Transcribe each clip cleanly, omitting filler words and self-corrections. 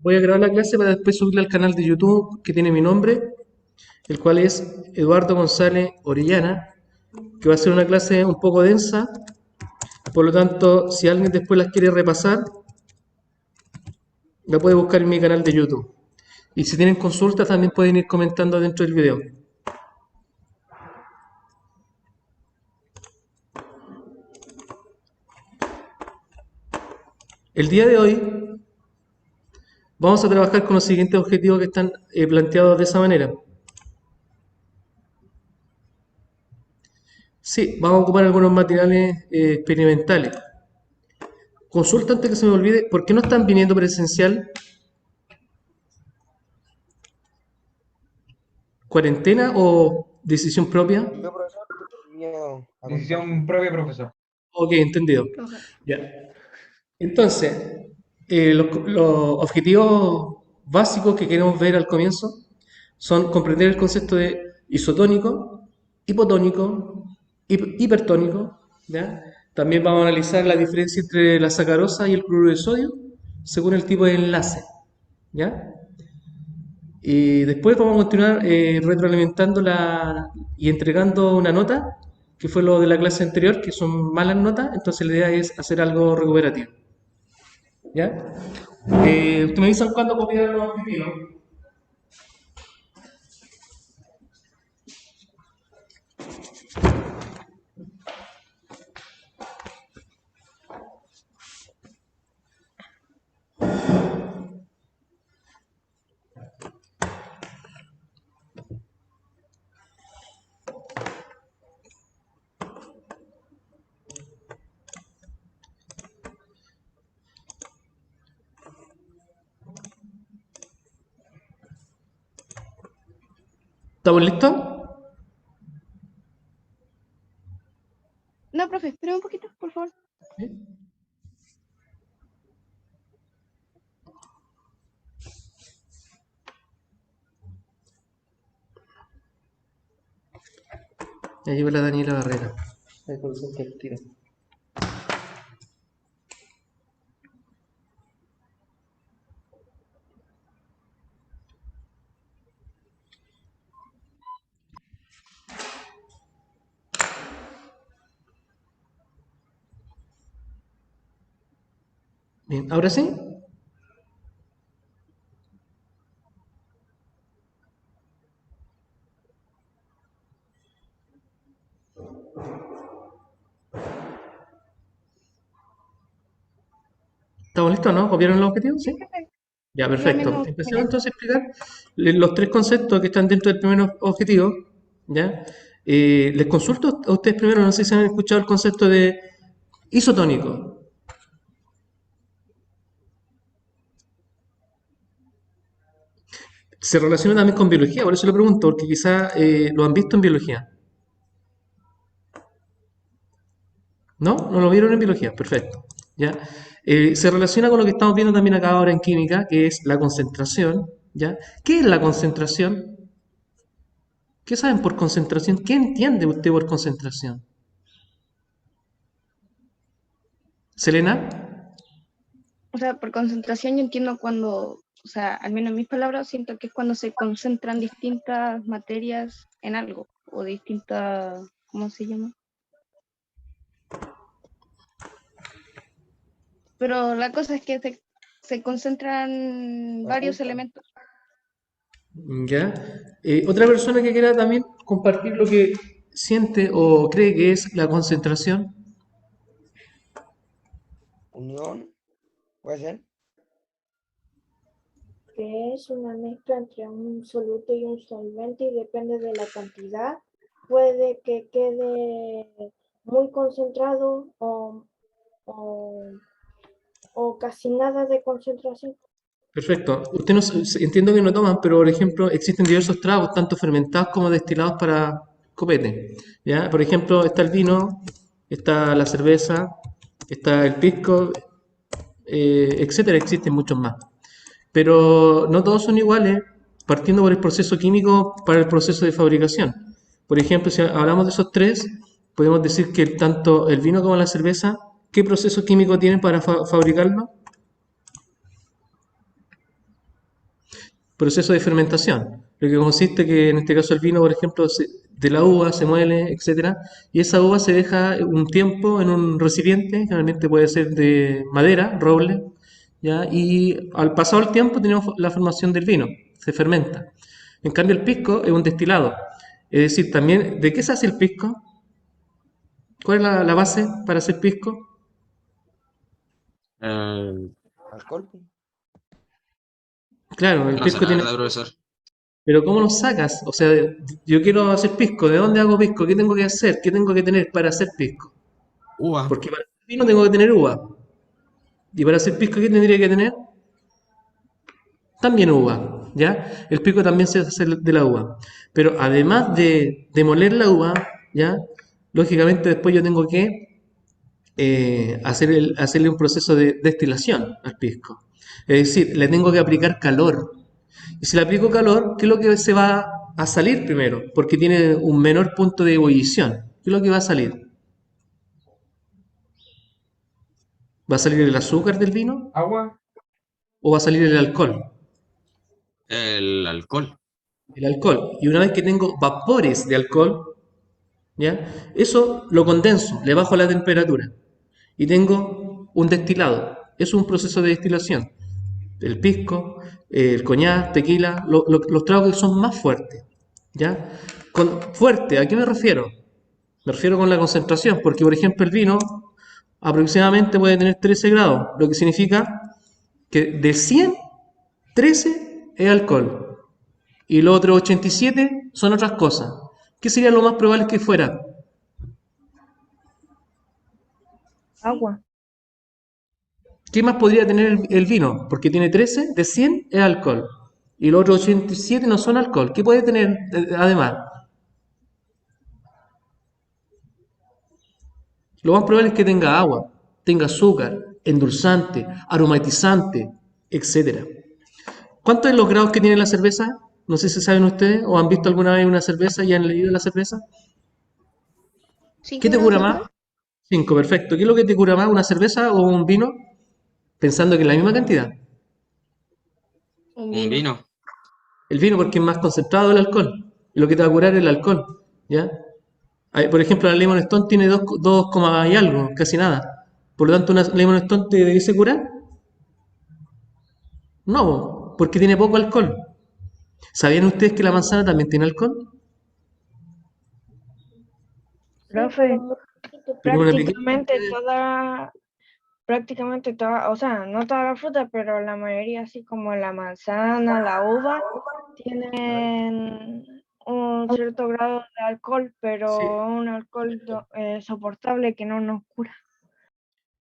voy a grabar la clase para después subirla al canal de YouTube que tiene mi nombre, el cual es Eduardo González Orellana, que va a ser una clase un poco densa. Por lo tanto, si alguien después las quiere repasar, la puede buscar en mi canal de YouTube. Y si tienen consultas, también pueden ir comentando dentro del video. El día de hoy vamos a trabajar con los siguientes objetivos que están planteados de esa manera. Sí, vamos a ocupar algunos materiales experimentales. Consulta antes que se me olvide, ¿por qué no están viniendo presencial? ¿Cuarentena o decisión propia? Yo, profesor, miedo a contagio. Decisión propia, profesor. Ok, entendido. Roja. Ya. Entonces, los objetivos básicos que queremos ver al comienzo son comprender el concepto de isotónico, hipotónico, hipertónico, ¿ya? También vamos a analizar la diferencia entre la sacarosa y el cloruro de sodio según el tipo de enlace, ¿ya? Y después vamos a continuar retroalimentando y entregando una nota, que fue lo de la clase anterior, que son malas notas, entonces la idea es hacer algo recuperativo. ¿Ya? Ustedes me avisan cuándo copiar los objetivos. ¿Estamos listos? No, profe, espera un poquito, por favor. ¿Sí? Ya llegó la Daniela Barrera. Ahí por eso el tiro. Bien, ahora sí. ¿Estamos listos, no? ¿Copiaron los objetivos? Sí. Ya, perfecto. Empecemos entonces a explicar los tres conceptos que están dentro del primer objetivo. ¿Ya? Les consulto a ustedes primero, no sé si han escuchado el concepto de isotónico. Se relaciona también con biología, por eso le pregunto, porque quizá lo han visto en biología. ¿No? ¿No lo vieron en biología? Perfecto. ¿Ya? Se relaciona con lo que estamos viendo también acá ahora en química, que es la concentración. ¿Ya? ¿Qué es la concentración? ¿Qué saben por concentración? ¿Qué entiende usted por concentración? ¿Selena? O sea, por concentración yo entiendo cuando, o sea, al menos en mis palabras, siento que es cuando se concentran distintas materias en algo, o distintas, ¿cómo se llama? Pero la cosa es que se concentran varios elementos. ¿Ya? Otra persona que quiera también compartir lo que siente o cree que es la concentración. Unión, puede ser. Que es una mezcla entre un soluto y un solvente y depende de la cantidad. Puede que quede muy concentrado o casi nada de concentración. Perfecto. Usted no, entiendo que no toman, pero por ejemplo existen diversos tragos, tanto fermentados como destilados para copete. ¿Ya? Por ejemplo, está el vino, está la cerveza, está el pisco, etcétera. Existen muchos más. Pero no todos son iguales, partiendo por el proceso químico para el proceso de fabricación. Por ejemplo, si hablamos de esos tres, podemos decir que tanto el vino como la cerveza, ¿qué proceso químico tienen para fabricarlo? proceso de fermentación, lo que consiste que en este caso el vino, por ejemplo, de la uva se muele, etcétera, y esa uva se deja un tiempo en un recipiente, generalmente puede ser de madera, roble, ¿ya? Y al pasado el tiempo tenemos la formación del vino, se fermenta. En cambio el pisco es un destilado, es decir, también, ¿de qué se hace el pisco? ¿Cuál es la base para hacer pisco? Eh, Alcohol. Claro, el no sé pisco la tiene. verdad, profesor. Pero ¿cómo lo sacas? O sea, yo quiero hacer pisco. ¿De dónde hago pisco? ¿Qué tengo que hacer? ¿Qué tengo que tener para hacer pisco? Uva. Porque para hacer vino tengo que tener uva. Y para hacer pisco, ¿qué tendría que tener? También uva. ¿Ya? El pisco también se hace de la uva. Pero además de moler la uva, ¿ya? Lógicamente después yo tengo que hacerle un proceso de destilación al pisco. Es decir, le tengo que aplicar calor. Y si le aplico calor, ¿qué es lo que se va a salir primero? Porque tiene un menor punto de ebullición. ¿Qué es lo que va a salir? ¿Va a salir el azúcar del vino Agua. o va a salir el alcohol? El alcohol. El alcohol. Y una vez que tengo vapores de alcohol, ¿ya? Eso lo condenso, le bajo la temperatura y tengo un destilado. Es un proceso de destilación. El pisco, el coñac, tequila, los tragos que son más fuertes, ¿ya? Fuerte, ¿a qué me refiero? Me refiero con la concentración, porque por ejemplo el vino aproximadamente puede tener 13 grados, lo que significa que de 100, 13 es alcohol y los otros 87 son otras cosas. ¿Qué sería lo más probable que fuera? Agua. ¿Qué más podría tener el vino? Porque tiene 13, de 100 es alcohol y los otros 87 no son alcohol. ¿Qué puede tener además? Lo más probable es que tenga agua, tenga azúcar, endulzante, aromatizante, etcétera. ¿Cuántos son los grados que tiene la cerveza? No sé si saben ustedes o han visto alguna vez una cerveza y han leído la cerveza. ¿Qué 5 te grados cura de más? alcohol. 5, perfecto. ¿Qué es lo que te cura más, una cerveza o un vino? Pensando que es la misma cantidad. Un Un vino. vino. El vino porque es más concentrado el alcohol. Y lo que te va a curar es el alcohol. ¿Ya? Por ejemplo, la Lemon Stone tiene 2, y algo, casi nada. Por lo tanto, una Lemon Stone te debe curar. No, porque tiene poco alcohol. ¿Sabían ustedes que la manzana también tiene alcohol? Sí, pero Profe, muy poquito. Pero una pequeña prácticamente toda, o sea, no toda la fruta, pero la mayoría, así como la manzana, la uva, tienen un cierto grado de alcohol, Sí. pero un alcohol soportable que no nos cura.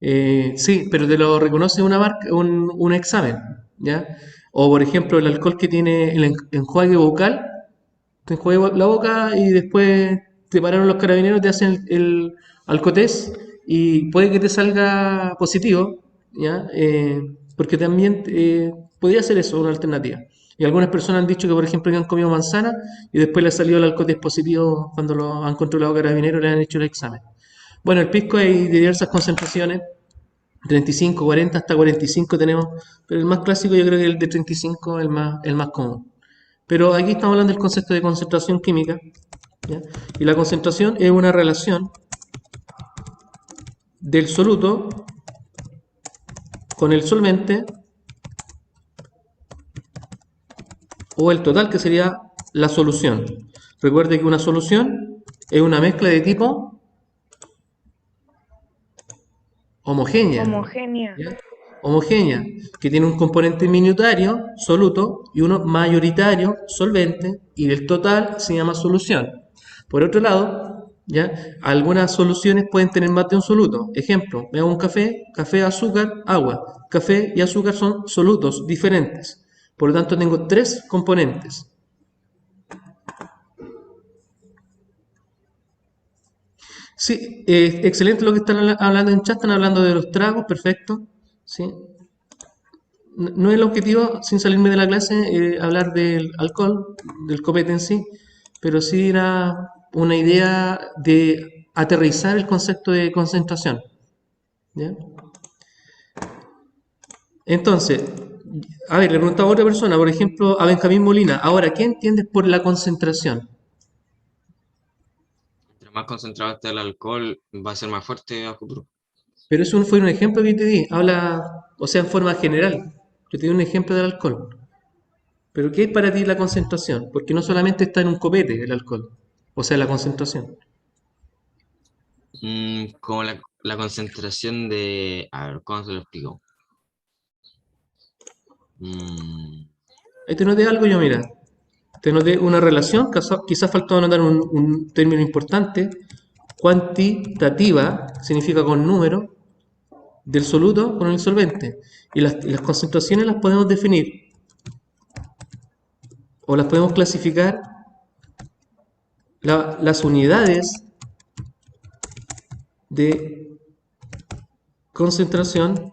Sí, pero te lo reconoce una marca, un examen, ¿ya? O por ejemplo, el alcohol que tiene el enjuague bucal, te enjuague la boca y después te pararon los carabineros, te hacen el alcotest y puede que te salga positivo, ¿ya? Porque también podría ser eso, una alternativa. Y algunas personas han dicho que, por ejemplo, que han comido manzana y después les salió el alcotest positivo cuando lo han controlado carabineros y le han hecho el examen. Bueno, el pisco hay de diversas concentraciones, 35, 40, hasta 45 tenemos, pero el más clásico yo creo que el de 35 es el más común. Pero aquí estamos hablando del concepto de concentración química, ¿ya? Y la concentración es una relación del soluto con el solvente o el total, que sería la solución. Recuerde que una solución es una mezcla de tipo homogénea. Homogénea. ¿Ya? Homogénea, que tiene un componente minoritario, soluto, y uno mayoritario, solvente, y el total se llama solución. Por otro lado, ¿ya? Algunas soluciones pueden tener más de un soluto. Ejemplo, me hago un café, café, azúcar, agua. Café y azúcar son solutos diferentes. Por lo tanto, tengo 3 componentes. Sí, excelente lo que están hablando en chat, están hablando de los tragos, perfecto. ¿Sí? No es el objetivo, sin salirme de la clase, hablar del alcohol, del copete en sí, pero sí era una idea de aterrizar el concepto de concentración. ¿Ya? Entonces, A ver, le preguntaba a otra persona, por ejemplo, a Benjamín Molina. Ahora, ¿qué entiendes por la concentración? Entre más concentrado esté el alcohol, va a ser más fuerte a futuro. Pero eso fue un ejemplo que te di. Habla, o sea, en forma general. Yo te di un ejemplo del alcohol. Pero ¿qué es para ti la concentración? Porque no solamente está en un copete el alcohol. O sea, la concentración. Como la concentración de... A ver, ¿cómo se lo explico? Mm, Ahí te noté algo yo, mira. Te noté una relación, quizás faltó anotar un término importante. Cuantitativa significa con número, del soluto con el solvente. Y las concentraciones las podemos definir o las podemos clasificar. Las unidades de concentración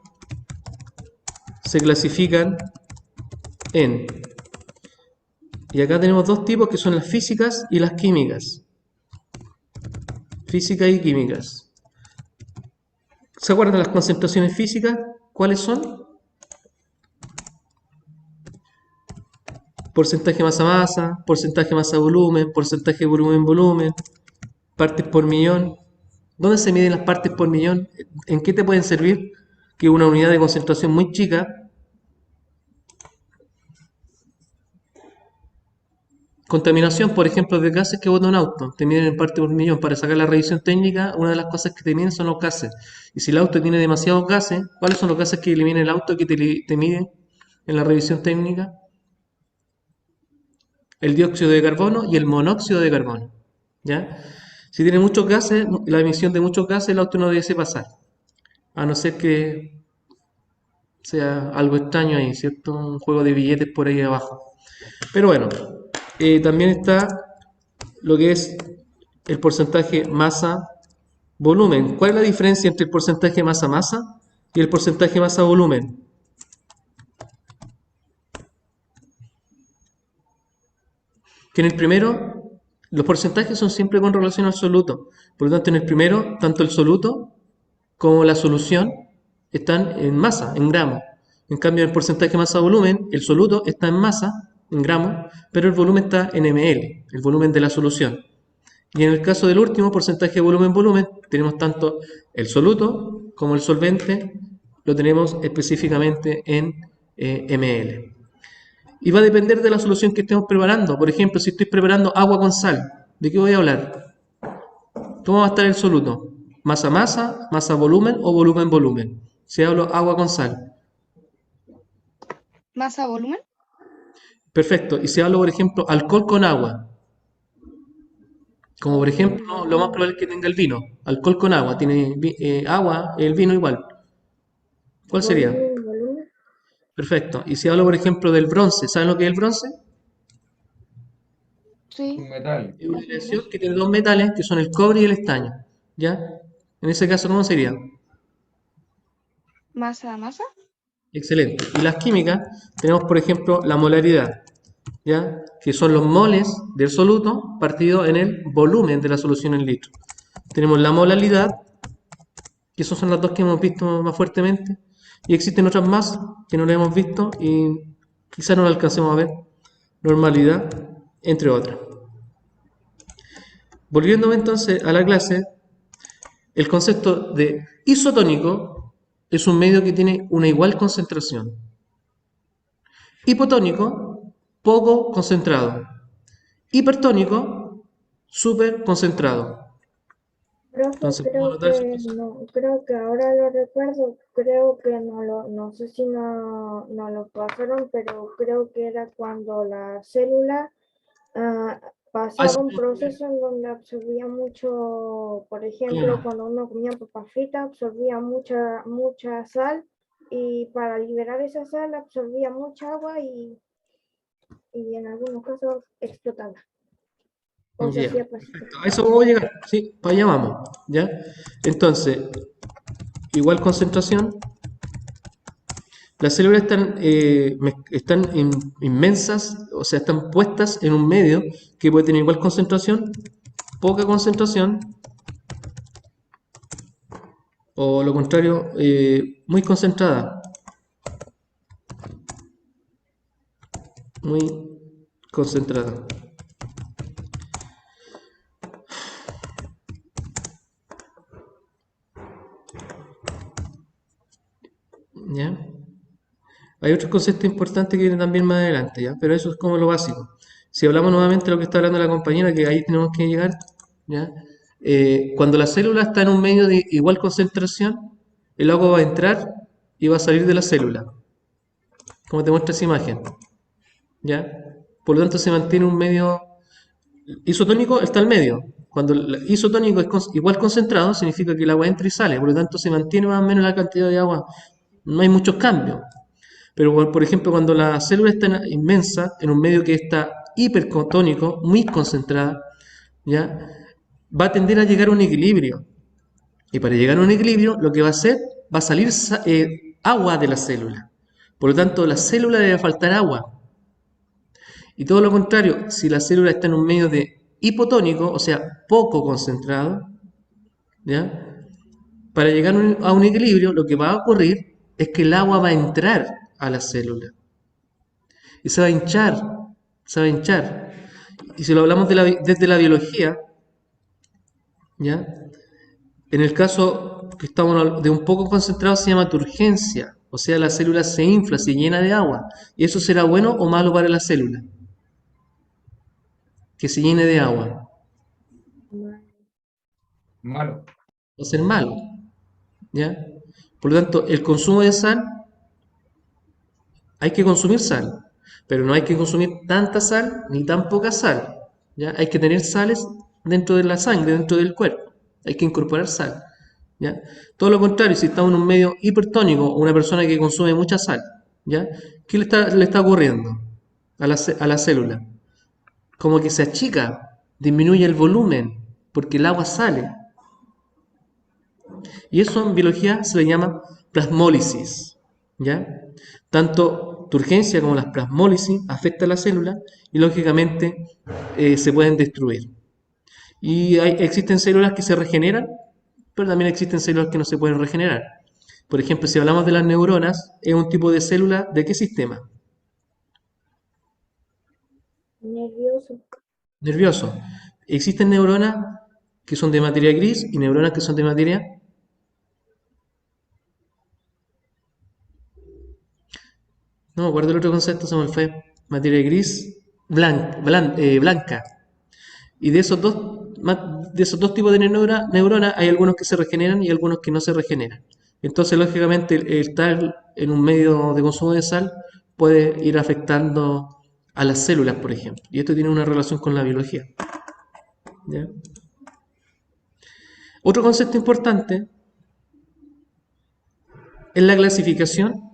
se clasifican en... Y acá tenemos dos tipos que son las físicas y las químicas. Físicas y químicas. ¿Se acuerdan de las concentraciones físicas? ¿Cuáles son? Porcentaje masa-masa, porcentaje masa-volumen, porcentaje volumen-volumen, partes por millón. ¿Dónde se miden las partes por millón? ¿En qué te pueden servir? Que una unidad de concentración muy chica. Contaminación, por ejemplo, de gases que bota un auto, te miden en parte por millón. Para sacar la revisión técnica, una de las cosas que te miden son los gases. Y si el auto tiene demasiados gases, ¿cuáles son los gases que elimina el auto que te miden en la revisión técnica? El dióxido de carbono y el monóxido de carbono. ¿Ya? Si tiene muchos gases, la emisión de muchos gases, el auto no debe pasar. A no ser que sea algo extraño ahí, ¿cierto? Un juego de billetes por ahí abajo. Pero bueno, también está lo que es el porcentaje masa-volumen. ¿Cuál es la diferencia entre el porcentaje masa-masa y el porcentaje masa-volumen? Que en el primero, los porcentajes son siempre con relación al soluto. Por lo tanto, en el primero, tanto el soluto como la solución están en masa, en gramos. En cambio, en el porcentaje masa-volumen, el soluto está en masa, en gramos, pero el volumen está en ml, el volumen de la solución. Y en el caso del último, porcentaje volumen-volumen, tenemos tanto el soluto como el solvente, lo tenemos específicamente en ml. Y va a depender de la solución que estemos preparando. Por ejemplo, si estoy preparando agua con sal, ¿de qué voy a hablar? ¿Cómo va a estar el soluto? ¿Masa-masa, masa-volumen o volumen-volumen? Si hablo agua con sal. Masa-volumen. Perfecto. Y si hablo, por ejemplo, alcohol con agua. Como por ejemplo, lo más probable es que tenga el vino. Alcohol con agua. Tiene agua, el vino igual. ¿Cuál sería? Volumen. Perfecto. Y si hablo, por ejemplo, del bronce, ¿saben lo que es el bronce? Sí. Un metal. Es una aleación que tiene dos metales, que son el cobre y el estaño. ¿Ya? En ese caso, ¿cómo sería? Masa-masa. Excelente. Y las químicas, tenemos, por ejemplo, la molaridad, ¿ya? Que son los moles del soluto partido en el volumen de la solución en litros. Tenemos la molaridad, que esas son las dos que hemos visto más fuertemente. Y existen otras más que no las hemos visto y quizás no las alcancemos a ver. Normalidad, entre otras. Volviendo entonces a la clase, el concepto de isotónico es un medio que tiene una igual concentración. Hipotónico, poco concentrado. Hipertónico, súper concentrado. Profe, Entonces, ¿puedo anotar eso? creo que ahora lo recuerdo, creo que no sé si no lo pasaron, pero creo que era cuando la célula pasaba un proceso en donde absorbía mucho, por ejemplo, Claro. cuando uno comía papas fritas, absorbía mucha sal y para liberar esa sal absorbía mucha agua y en algunos casos explotaba. O se Ya, hacía perfecto. A eso vamos a llegar. Sí, para allá vamos. ¿Ya? Entonces, igual concentración. Las células están inmensas, o sea, están puestas en un medio que puede tener igual concentración, poca concentración, o lo contrario, muy concentrada. muy concentrada. ¿Ya? Hay otros conceptos importantes que vienen también más adelante, ¿ya? Pero eso es como lo básico. Si hablamos nuevamente de lo que está hablando la compañera, que ahí tenemos que llegar, ¿ya? Cuando la célula está en un medio de igual concentración, el agua va a entrar y va a salir de la célula, como te muestra esa imagen, ¿ya? Por lo tanto, se mantiene un medio isotónico, está al medio. Cuando el isotónico es igual concentrado, significa que el agua entra y sale, por lo tanto, se mantiene más o menos la cantidad de agua. No hay muchos cambios. Pero, por ejemplo, cuando la célula está inmensa, en un medio que está hipertónico, muy concentrada, ¿ya? Va a tender a llegar a un equilibrio. Y para llegar a un equilibrio, lo que va a hacer, va a salir agua de la célula. Por lo tanto, a la célula le va a faltar agua. Y todo lo contrario, si la célula está en un medio de hipotónico, o sea, poco concentrado, ¿ya? Para llegar a un equilibrio, lo que va a ocurrir es que el agua va a entrar a la célula y se va a hinchar, se va a hinchar. Y si lo hablamos desde la biología, ¿ya? En el caso que estamos de un poco concentrado se llama turgencia, o sea, la célula se infla, se llena de agua. ¿Y eso será bueno o malo para la célula? Que se llene de agua. Malo. Va a ser malo, ¿ya? Por lo tanto, el consumo de sal, hay que consumir sal, pero no hay que consumir tanta sal ni tan poca sal, ¿ya? Hay que tener sales dentro de la sangre, dentro del cuerpo. Hay que incorporar sal, ¿ya? Todo lo contrario, si estamos en un medio hipertónico o una persona que consume mucha sal, ¿ya? ¿Qué le está ocurriendo a la célula? Como que se achica, disminuye el volumen, porque el agua sale. Y eso en biología se le llama plasmólisis, ¿ya? Tanto turgencia como las plasmólisis afectan a la célula y lógicamente se pueden destruir. Y existen células que se regeneran, pero también existen células que no se pueden regenerar. Por ejemplo, si hablamos de las neuronas, es un tipo de célula ¿de qué sistema? Nervioso. Nervioso. Existen neuronas que son de materia gris y neuronas que son de materia... No me acuerdo el otro concepto, se me fue. Materia gris, blanca. Y de esos dos tipos de neuronas hay algunos que se regeneran y algunos que no se regeneran. Entonces, lógicamente, el estar en un medio de consumo de sal puede ir afectando a las células, por ejemplo. Y esto tiene una relación con la biología, ¿ya? Otro concepto importante es la clasificación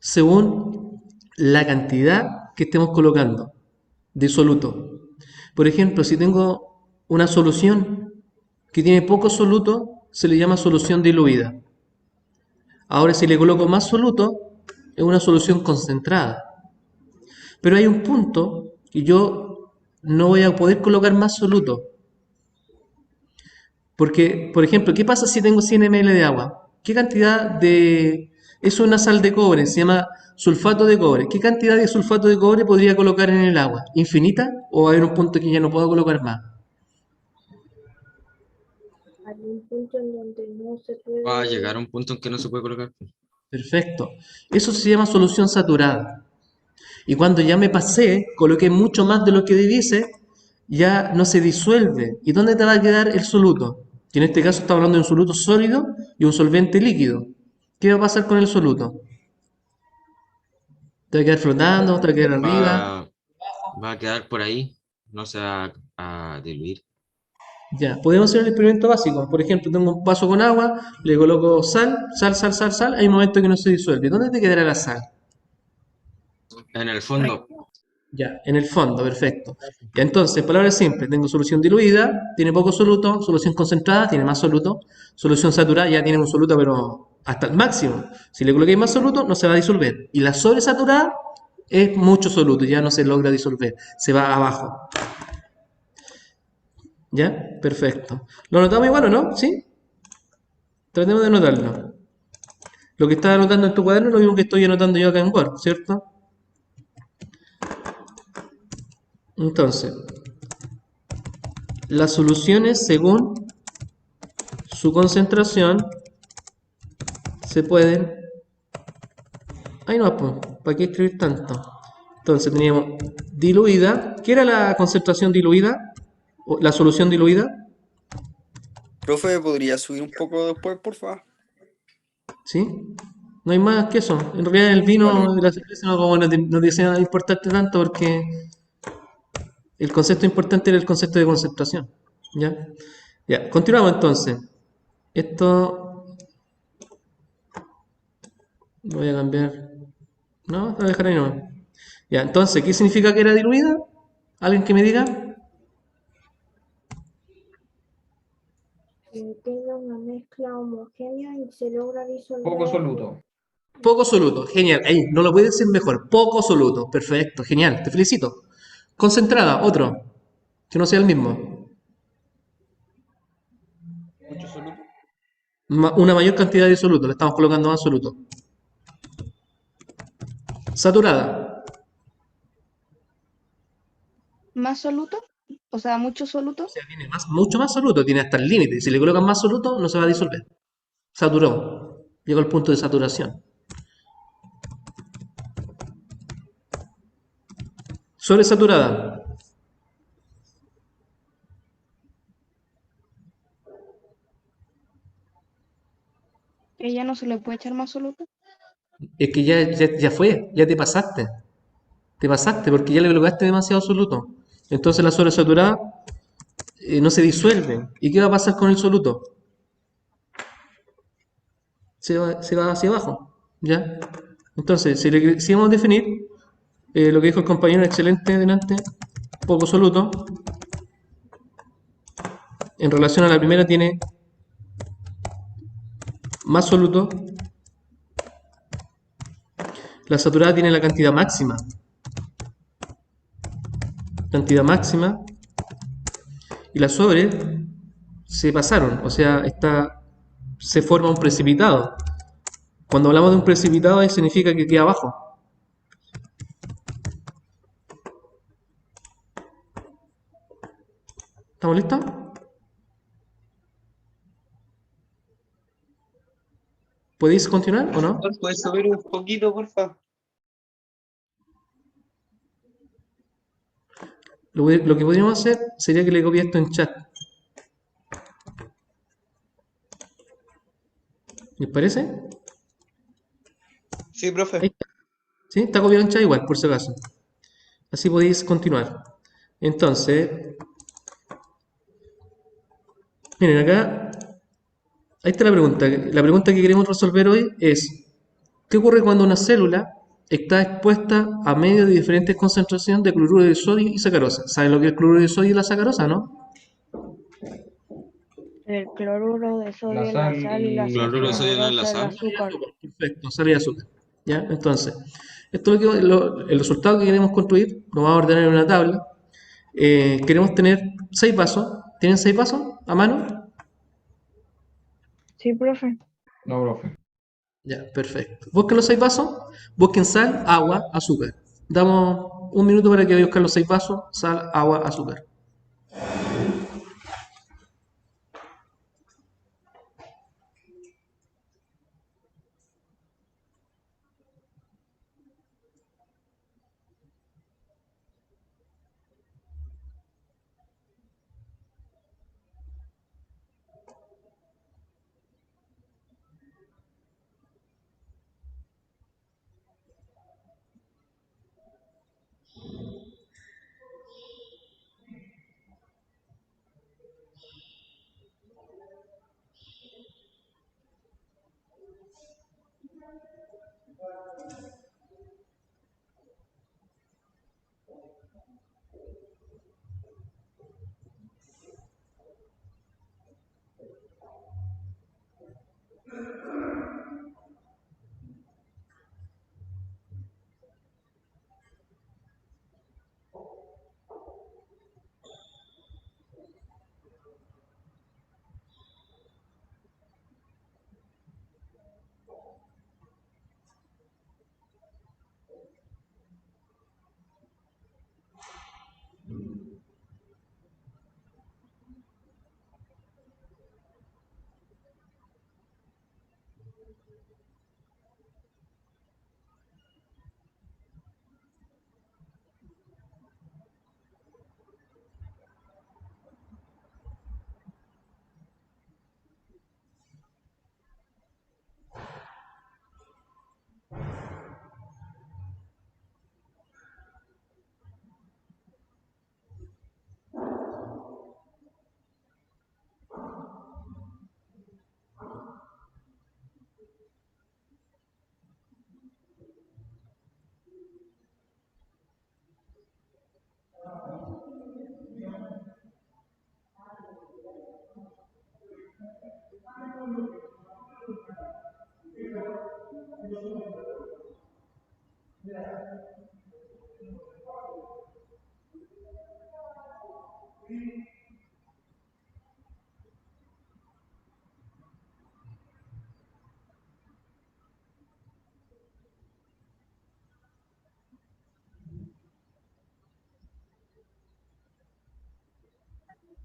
según la cantidad que estemos colocando de soluto. Por ejemplo, si tengo una solución que tiene poco soluto, se le llama solución diluida. Ahora, si le coloco más soluto, es una solución concentrada. Pero hay un punto que yo no voy a poder colocar más soluto. Porque, por ejemplo, ¿qué pasa si tengo 100 ml de agua? ¿Qué cantidad de... Eso es una sal de cobre, se llama sulfato de cobre. ¿Qué cantidad de sulfato de cobre podría colocar en el agua? ¿Infinita? ¿O va a haber un punto que ya no puedo colocar más? Hay un punto en donde no se puede. Va a llegar a un punto en que no se puede colocar. Perfecto. Eso se llama solución saturada. Y cuando ya me pasé, coloqué mucho más de lo que debiese, ya no se disuelve. ¿Y dónde te va a quedar el soluto? Que en este caso estamos hablando de un soluto sólido y un solvente líquido. ¿Qué va a pasar con el soluto? ¿Te va a quedar flotando? ¿Te va a quedar arriba? Va a quedar por ahí, no se va a diluir. Ya, podemos hacer un experimento básico. Por ejemplo, tengo un vaso con agua, le coloco sal. Hay un momento que no se disuelve. ¿Dónde te quedará la sal? En el fondo, Ya, en el fondo, perfecto. Ya, entonces, palabras simples, tengo solución diluida, tiene poco soluto, solución concentrada, tiene más soluto, solución saturada, ya tiene un soluto, pero hasta el máximo. Si le coloquéis más soluto, no se va a disolver. Y la sobresaturada es mucho soluto, ya no se logra disolver, se va abajo. ¿Ya? Perfecto. ¿Lo notamos igual o no? ¿Sí? Tratemos de anotarlo. Lo que estás anotando en tu cuaderno es lo mismo que estoy anotando yo acá en Word, ¿cierto? Entonces, las soluciones según su concentración se pueden... Ahí no, pues, ¿para qué escribir tanto? Entonces teníamos diluida. ¿Qué era la concentración diluida? ¿O la solución diluida? Profe, ¿podría subir un poco después, por favor? ¿Sí? No hay más que eso. En realidad el Vale. vino y la cerveza no, como no dice nada importante tanto porque el concepto importante era el concepto de concentración. ¿Ya? Ya, continuamos entonces. Esto lo voy a cambiar. No, lo voy a dejar ahí nomás. Ya, entonces, ¿qué significa que era diluida? ¿Alguien que me diga? Queda una mezcla homogénea y se logra disolver. Poco soluto. Poco soluto, genial. Ahí, no lo puede decir mejor. Poco soluto, perfecto, genial, te felicito. Concentrada, otro, que no sea el mismo. Mucho soluto. Una mayor cantidad de soluto, le estamos colocando más soluto. Saturada, ¿Más soluto? O sea, mucho o soluto. sea, tiene mucho más soluto, tiene hasta el límite. Si le colocan más soluto, no se va a disolver. Saturó, llegó al punto de saturación. Sobresaturada, Que ya no se le puede echar más soluto. es que ya fue, ya te pasaste. Te pasaste porque ya le colocaste demasiado soluto. Entonces la sobresaturada no se disuelve. ¿Y qué va a pasar con el soluto? Se va hacia abajo. ¿Ya? Entonces, si vamos a definir lo que dijo el compañero excelente delante, poco soluto, en relación a la primera tiene más soluto, la saturada tiene la cantidad máxima, y la sobre se pasaron, o sea, se forma un precipitado. Cuando hablamos de un precipitado, ahí significa que queda abajo. ¿Estamos listos? ¿Podéis continuar o no? ¿Puedes subir un poquito, por favor? Lo que podríamos hacer sería que le copie esto en chat. ¿Les parece? Sí, Ahí profe. está. ¿Sí? Está copiado en chat igual, por si acaso. Así podéis continuar. Entonces, miren acá, ahí está la pregunta. La pregunta que queremos resolver hoy es, ¿qué ocurre cuando una célula está expuesta a medio de diferentes concentraciones de cloruro de sodio y sacarosa? ¿Saben lo que es el cloruro de sodio y la sacarosa, no? El cloruro de sodio, La la sal sal y la y Cloruro de sodio no es la fosforosa, el sal. azúcar. Perfecto, sal y azúcar. ¿Ya? Entonces, esto es el resultado que queremos construir, lo vamos a ordenar en una tabla. Queremos tener 6 vasos. ¿Tienen 6 vasos a mano? Sí, profe. No, profe. Ya, perfecto. Busquen los 6 vasos, busquen sal, agua, azúcar. Damos un minuto para que busquen los 6 vasos, sal, agua, azúcar.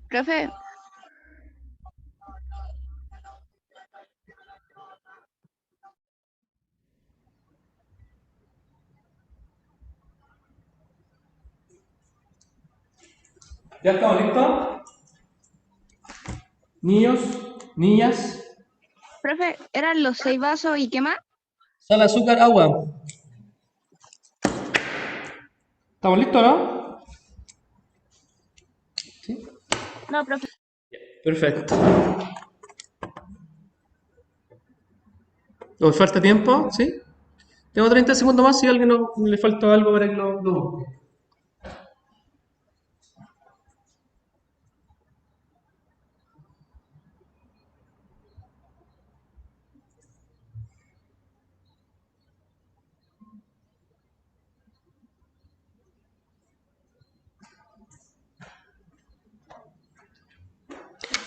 Profe, ¿Ya estamos listos? Niños, niñas, profe, ¿eran los 6 vasos y qué más? sal, azúcar, agua. ¿Estamos listos, no? ¿Sí? No, profe. Perfecto. ¿Os falta tiempo? ¿Sí? Tengo 30 segundos más si a alguien le falta algo para que lo busque.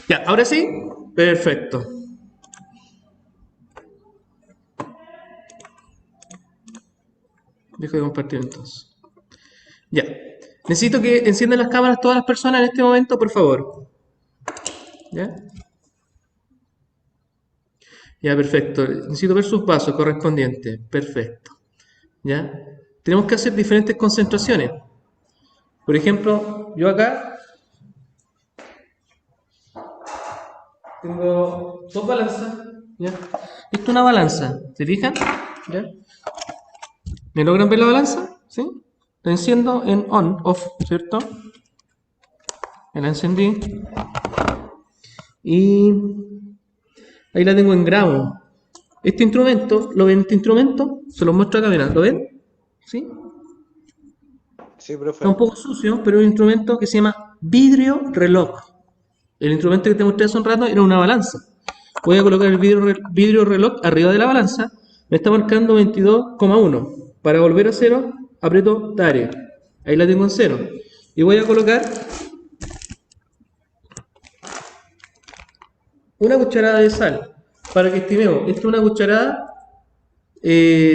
Ya, ahora sí. Perfecto. Dejo de compartir entonces. Ya. Necesito que enciendan las cámaras todas las personas en este momento, por favor. ¿Ya? Ya, perfecto. Necesito ver sus vasos correspondientes. Perfecto. ¿Ya? Tenemos que hacer diferentes concentraciones. Por ejemplo, yo acá tengo dos balanzas. ¿Ya? Esto es una balanza. ¿Se fijan? ¿Ya? ¿Me logran ver la balanza? ¿Sí? La enciendo en on, off, ¿cierto? Me la encendí. Y ahí la tengo en gramos. Este instrumento, ¿lo ven este instrumento? Se los muestro acá, mirá, ¿lo ven? ¿Sí? Sí, Está profe. un poco sucio, pero es un instrumento que se llama vidrio reloj. El instrumento que te mostré hace un rato era una balanza. Voy a colocar el vidrio reloj arriba de la balanza. Me está marcando 22,1. Para volver a cero, aprieto Tare. Ahí la tengo en cero. Y voy a colocar una cucharada de sal. Para que estimemos, esta es una cucharada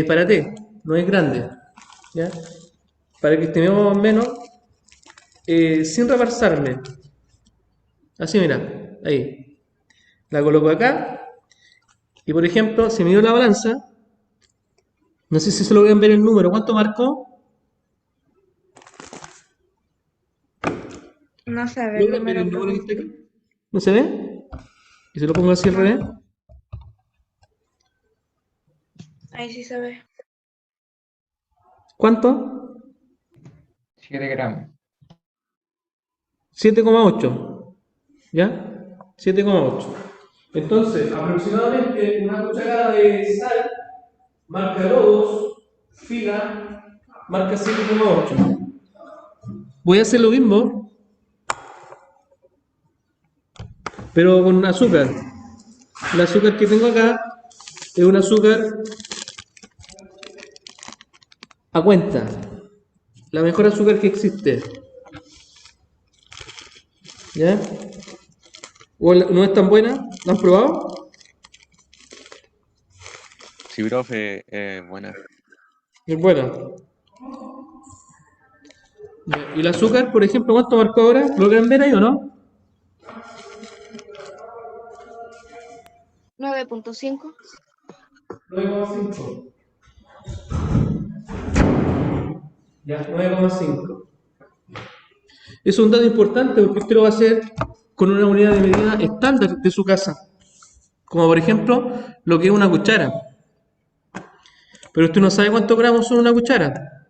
para té, no es grande. ¿Ya? Para que estimemos más o menos sin rebalsarme. Así, mira, ahí. La coloco acá. Y por ejemplo, si mido la balanza, no sé si se lo pueden ver el número. ¿Cuánto marcó? No se ve el ¿Logran ver número, el número que profe. está aquí? ¿No se ve? ¿Y se lo pongo así al revés? Ahí sí se ve. ¿Cuánto? 7 gramos. 7,8. ¿Ya? 7,8. Entonces, aproximadamente una cucharada de sal marca lodos, fila, marca 7,8. Voy a hacer lo mismo, pero con azúcar. El azúcar que tengo acá es un azúcar a cuenta. La mejor azúcar que existe. ¿Ya? ¿O no es tan buena? ¿La han probado? Sí, profe, buena. Es buena. Ya, ¿y el azúcar, por ejemplo, cuánto marcó ahora? ¿Lo quieren ver ahí o no? 9.5. 9,5. Ya, 9,5. Es un dato importante porque usted lo va a hacer con una unidad de medida estándar de su casa. Como por ejemplo, lo que es una cuchara. Pero usted no sabe cuántos gramos son una cuchara.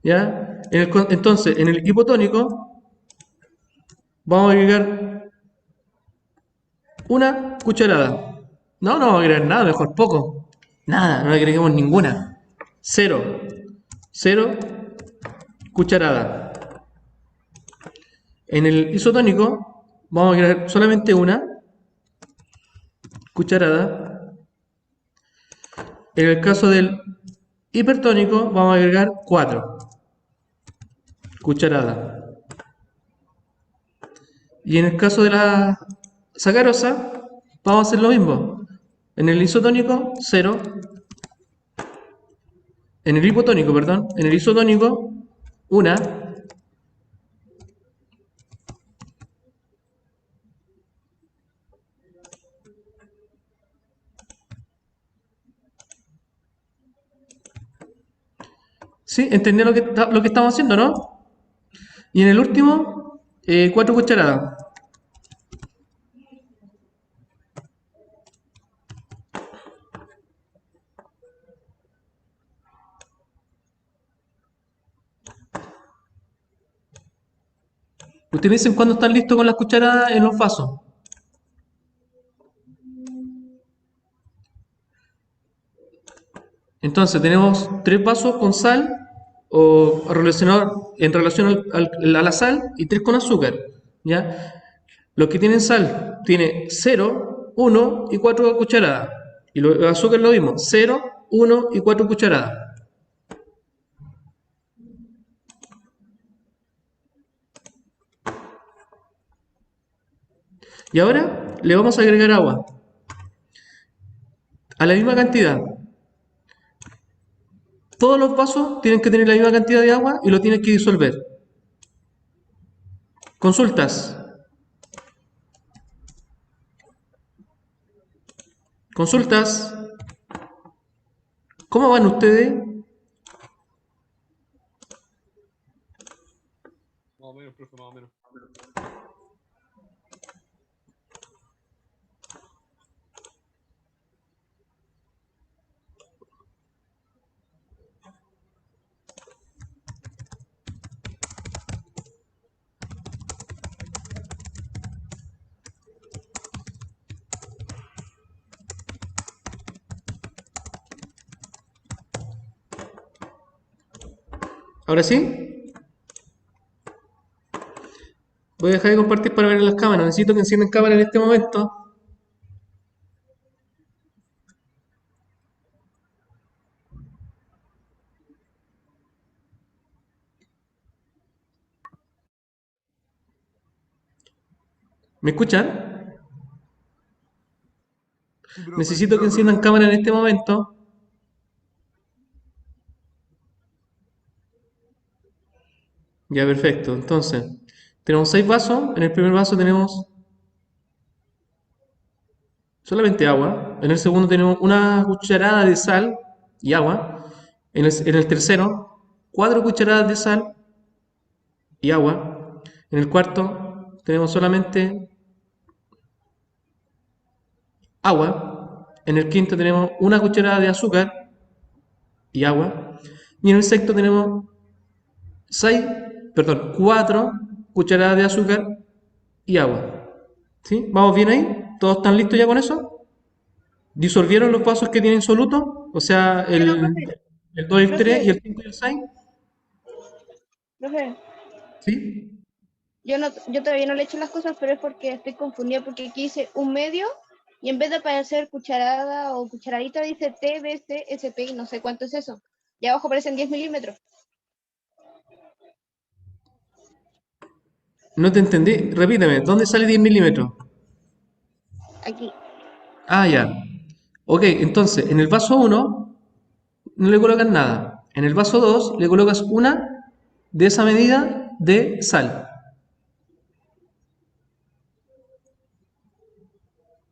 ¿Ya? Entonces, en el hipotónico, vamos a agregar una cucharada. No vamos a agregar nada, mejor poco. Nada, no le agreguemos ninguna. Cero. Cero cucharada. En el isotónico, vamos a agregar solamente una cucharada. En el caso del Hipertónico vamos a agregar 4 cucharadas. Y en el caso de la sacarosa, vamos a hacer lo mismo. En el isotónico, 0. En el hipotónico, perdón. En el isotónico, 1. ¿Sí? ¿Entendieron lo que estamos haciendo, no? Y en el último, 4 cucharadas. Ustedes me dicen cuándo están listos con las cucharadas en los vasos. Entonces tenemos 3 vasos con sal o en relación a la sal y 3 con azúcar. ¿Ya? Los que tienen sal tiene 0, 1 y 4 cucharadas. Y los azúcar lo mismo, 0, 1 y 4 cucharadas. Y ahora le vamos a agregar agua. A la misma cantidad. Todos los vasos tienen que tener la misma cantidad de agua y lo tienes que disolver. Consultas. Consultas. ¿Cómo van ustedes? Más o menos, profe, más o menos. ¿Ahora sí? Voy a dejar de compartir para ver las cámaras. Necesito que enciendan cámara en este momento. ¿Me escuchan? Necesito que enciendan cámara en este momento. Ya, perfecto. Entonces, tenemos 6 vasos. En el primer vaso tenemos solamente agua. En el segundo tenemos una cucharada de sal y agua. En el tercero, 4 cucharadas de sal y agua. En el cuarto tenemos solamente agua. En el quinto tenemos una cucharada de azúcar y agua. Y en el sexto tenemos 4 cucharadas de azúcar y agua. ¿Sí? ¿Vamos bien ahí? ¿Todos están listos ya con eso? ¿Disolvieron los vasos que tienen soluto? O sea, Pero, profe, el 2 y el 3 y profe, el 5 y el 6. profe, ¿Sí? yo todavía no le he hecho las cosas, pero es porque estoy confundida, porque aquí dice 1/2 y en vez de aparecer cucharada o cucharadita dice TBC, SP y no sé cuánto es eso. Y abajo aparecen 10 milímetros. No te entendí. Repíteme, ¿dónde sale 10 milímetros? Aquí. Ah, ya. Ok, entonces, en el vaso 1 no le colocas nada. En el vaso 2 le colocas una de esa medida de sal.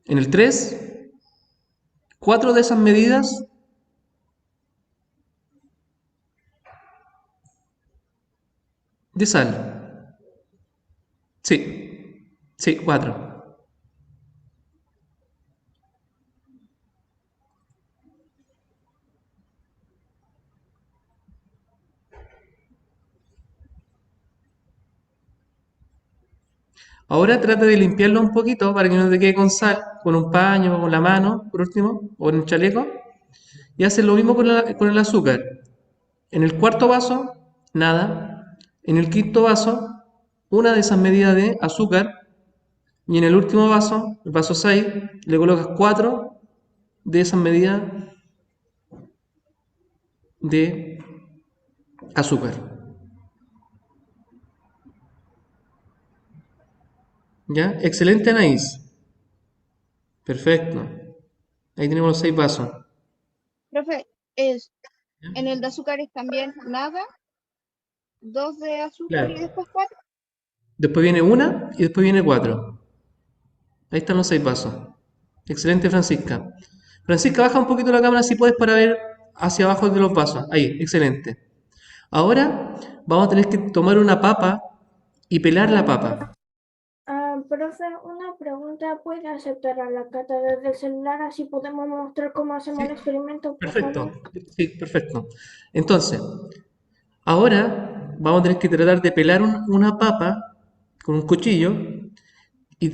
En el 3, 4 de esas medidas de sal. Sí, sí, 4. Ahora trata de limpiarlo un poquito para que no te quede con sal, con un paño, o con la mano, por último, o en un chaleco. Y haces lo mismo con el azúcar. En el cuarto vaso, nada. En el quinto vaso, una de esas medidas de azúcar. Y en el último vaso, el vaso 6, le colocas 4 de esas medidas de azúcar. ¿Ya? Excelente, Anaís. Perfecto. Ahí tenemos los 6 vasos. Profe, en el de azúcar es también nada, 2 de azúcar Claro. y después 4. Después viene una y después viene 4. Ahí están los 6 vasos. Excelente, Francisca. Francisca, baja un poquito la cámara si puedes para ver hacia abajo de los vasos. Ahí, excelente. Ahora vamos a tener que tomar una papa y pelar la papa. Profe, una pregunta. ¿Puede aceptar a la cata desde el celular? Así podemos mostrar cómo hacemos el experimento, por Perfecto. favor. Sí, perfecto. Entonces, ahora vamos a tener que tratar de pelar una papa con un cuchillo y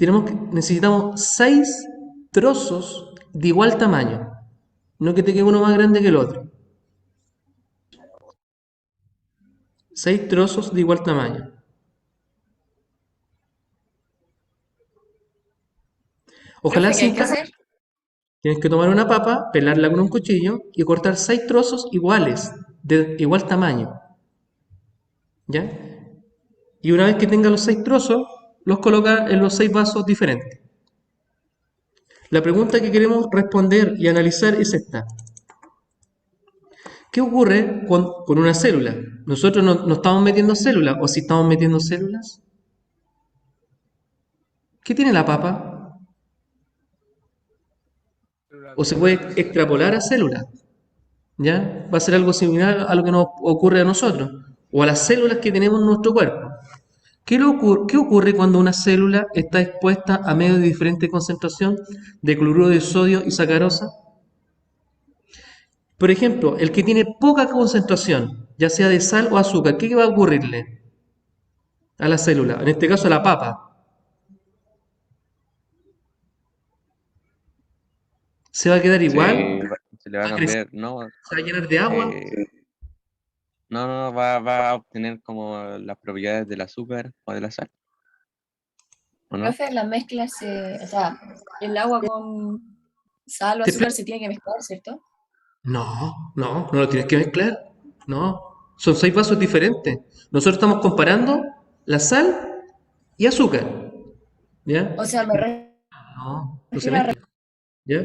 necesitamos 6 trozos de igual tamaño. No que te quede uno más grande que el otro. 6 trozos de igual tamaño. Ojalá Profe, ¿qué hay sin que casa. hacer? Tienes que tomar una papa, pelarla con un cuchillo y cortar 6 trozos iguales, de igual tamaño. ¿Ya? Y una vez que tenga los 6 trozos, los coloca en los 6 vasos diferentes. La pregunta que queremos responder y analizar es esta. ¿Qué ocurre con una célula? Nosotros no estamos metiendo células, o si estamos metiendo células. ¿Qué tiene la papa? O se puede extrapolar a células. ¿Ya? Va a ser algo similar a lo que nos ocurre a nosotros, o a las células que tenemos en nuestro cuerpo. ¿Qué ocurre cuando una célula está expuesta a medios de diferente concentración de cloruro de sodio y sacarosa? Por ejemplo, el que tiene poca concentración, ya sea de sal o azúcar, ¿qué va a ocurrirle a la célula? En este caso a la papa. ¿Se va a quedar igual? Se le va a ¿Va a crecer? cambiar, no, ¿Se va a llenar de agua? no, va a obtener como las propiedades del azúcar o de la sal. ¿O no? Profe, la mezcla o sea, el agua con sal o ¿Te azúcar se tiene que mezclar, ¿cierto? No lo tienes que mezclar. No, son 6 vasos diferentes. Nosotros estamos comparando la sal y azúcar. ¿Ya? O sea, No se mezcla. ¿Ya?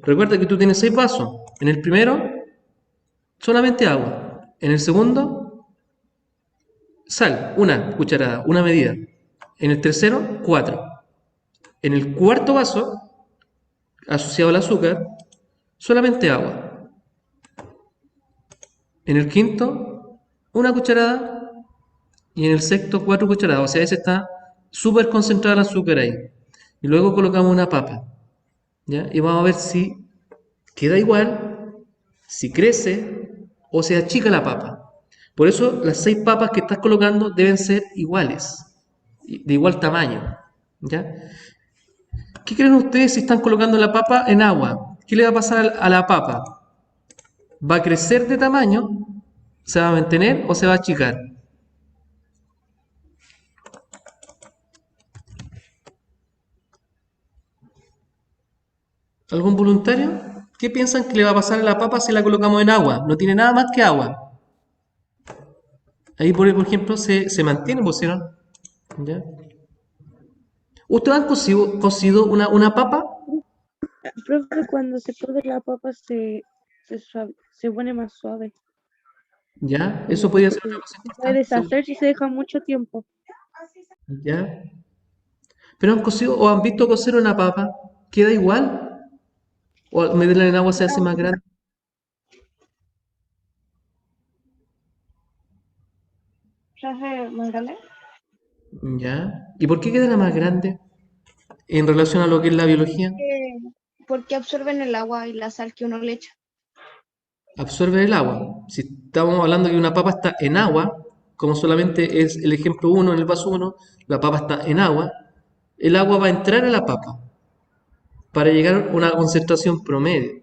Recuerda que tú tienes 6 vasos. En el primero, solamente agua. En el segundo, sal, una cucharada, una medida. En el tercero, 4. En el cuarto vaso, asociado al azúcar, solamente agua. En el quinto, una cucharada. Y en el sexto, 4 cucharadas. O sea, ese está súper concentrado el azúcar ahí. Y luego colocamos una papa. ¿Ya? Y vamos a ver si queda igual, si crece o se achica la papa. Por eso las 6 papas que estás colocando deben ser iguales, de igual tamaño. ¿Ya? ¿Qué creen ustedes si están colocando la papa en agua? ¿Qué le va a pasar a la papa? ¿Va a crecer de tamaño? ¿Se va a mantener o se va a achicar? ¿Algún voluntario? ¿Qué piensan que le va a pasar a la papa si la colocamos en agua? No tiene nada más que agua. Ahí, por ejemplo, se mantiene, ¿pusieron? ¿Ya? ¿Ustedes han cocido una papa? Profe, cuando se cose la papa se pone más suave. ¿Ya? Eso podría ser una cosa Se puede importante. deshacer si se deja mucho tiempo. ¿Ya? ¿Pero han cocido o han visto cocer una papa? ¿Queda igual? ¿O al meterla en agua se hace más grande? ¿Se hace más grande? ¿Ya? ¿Y por qué queda la más grande en relación a lo que es la biología? Porque absorben el agua y la sal que uno le echa. Absorbe el agua. Si estamos hablando que una papa está en agua, como solamente es el ejemplo 1 en el vaso 1, la papa está en agua, el agua va a entrar a la papa para llegar a una concentración promedio.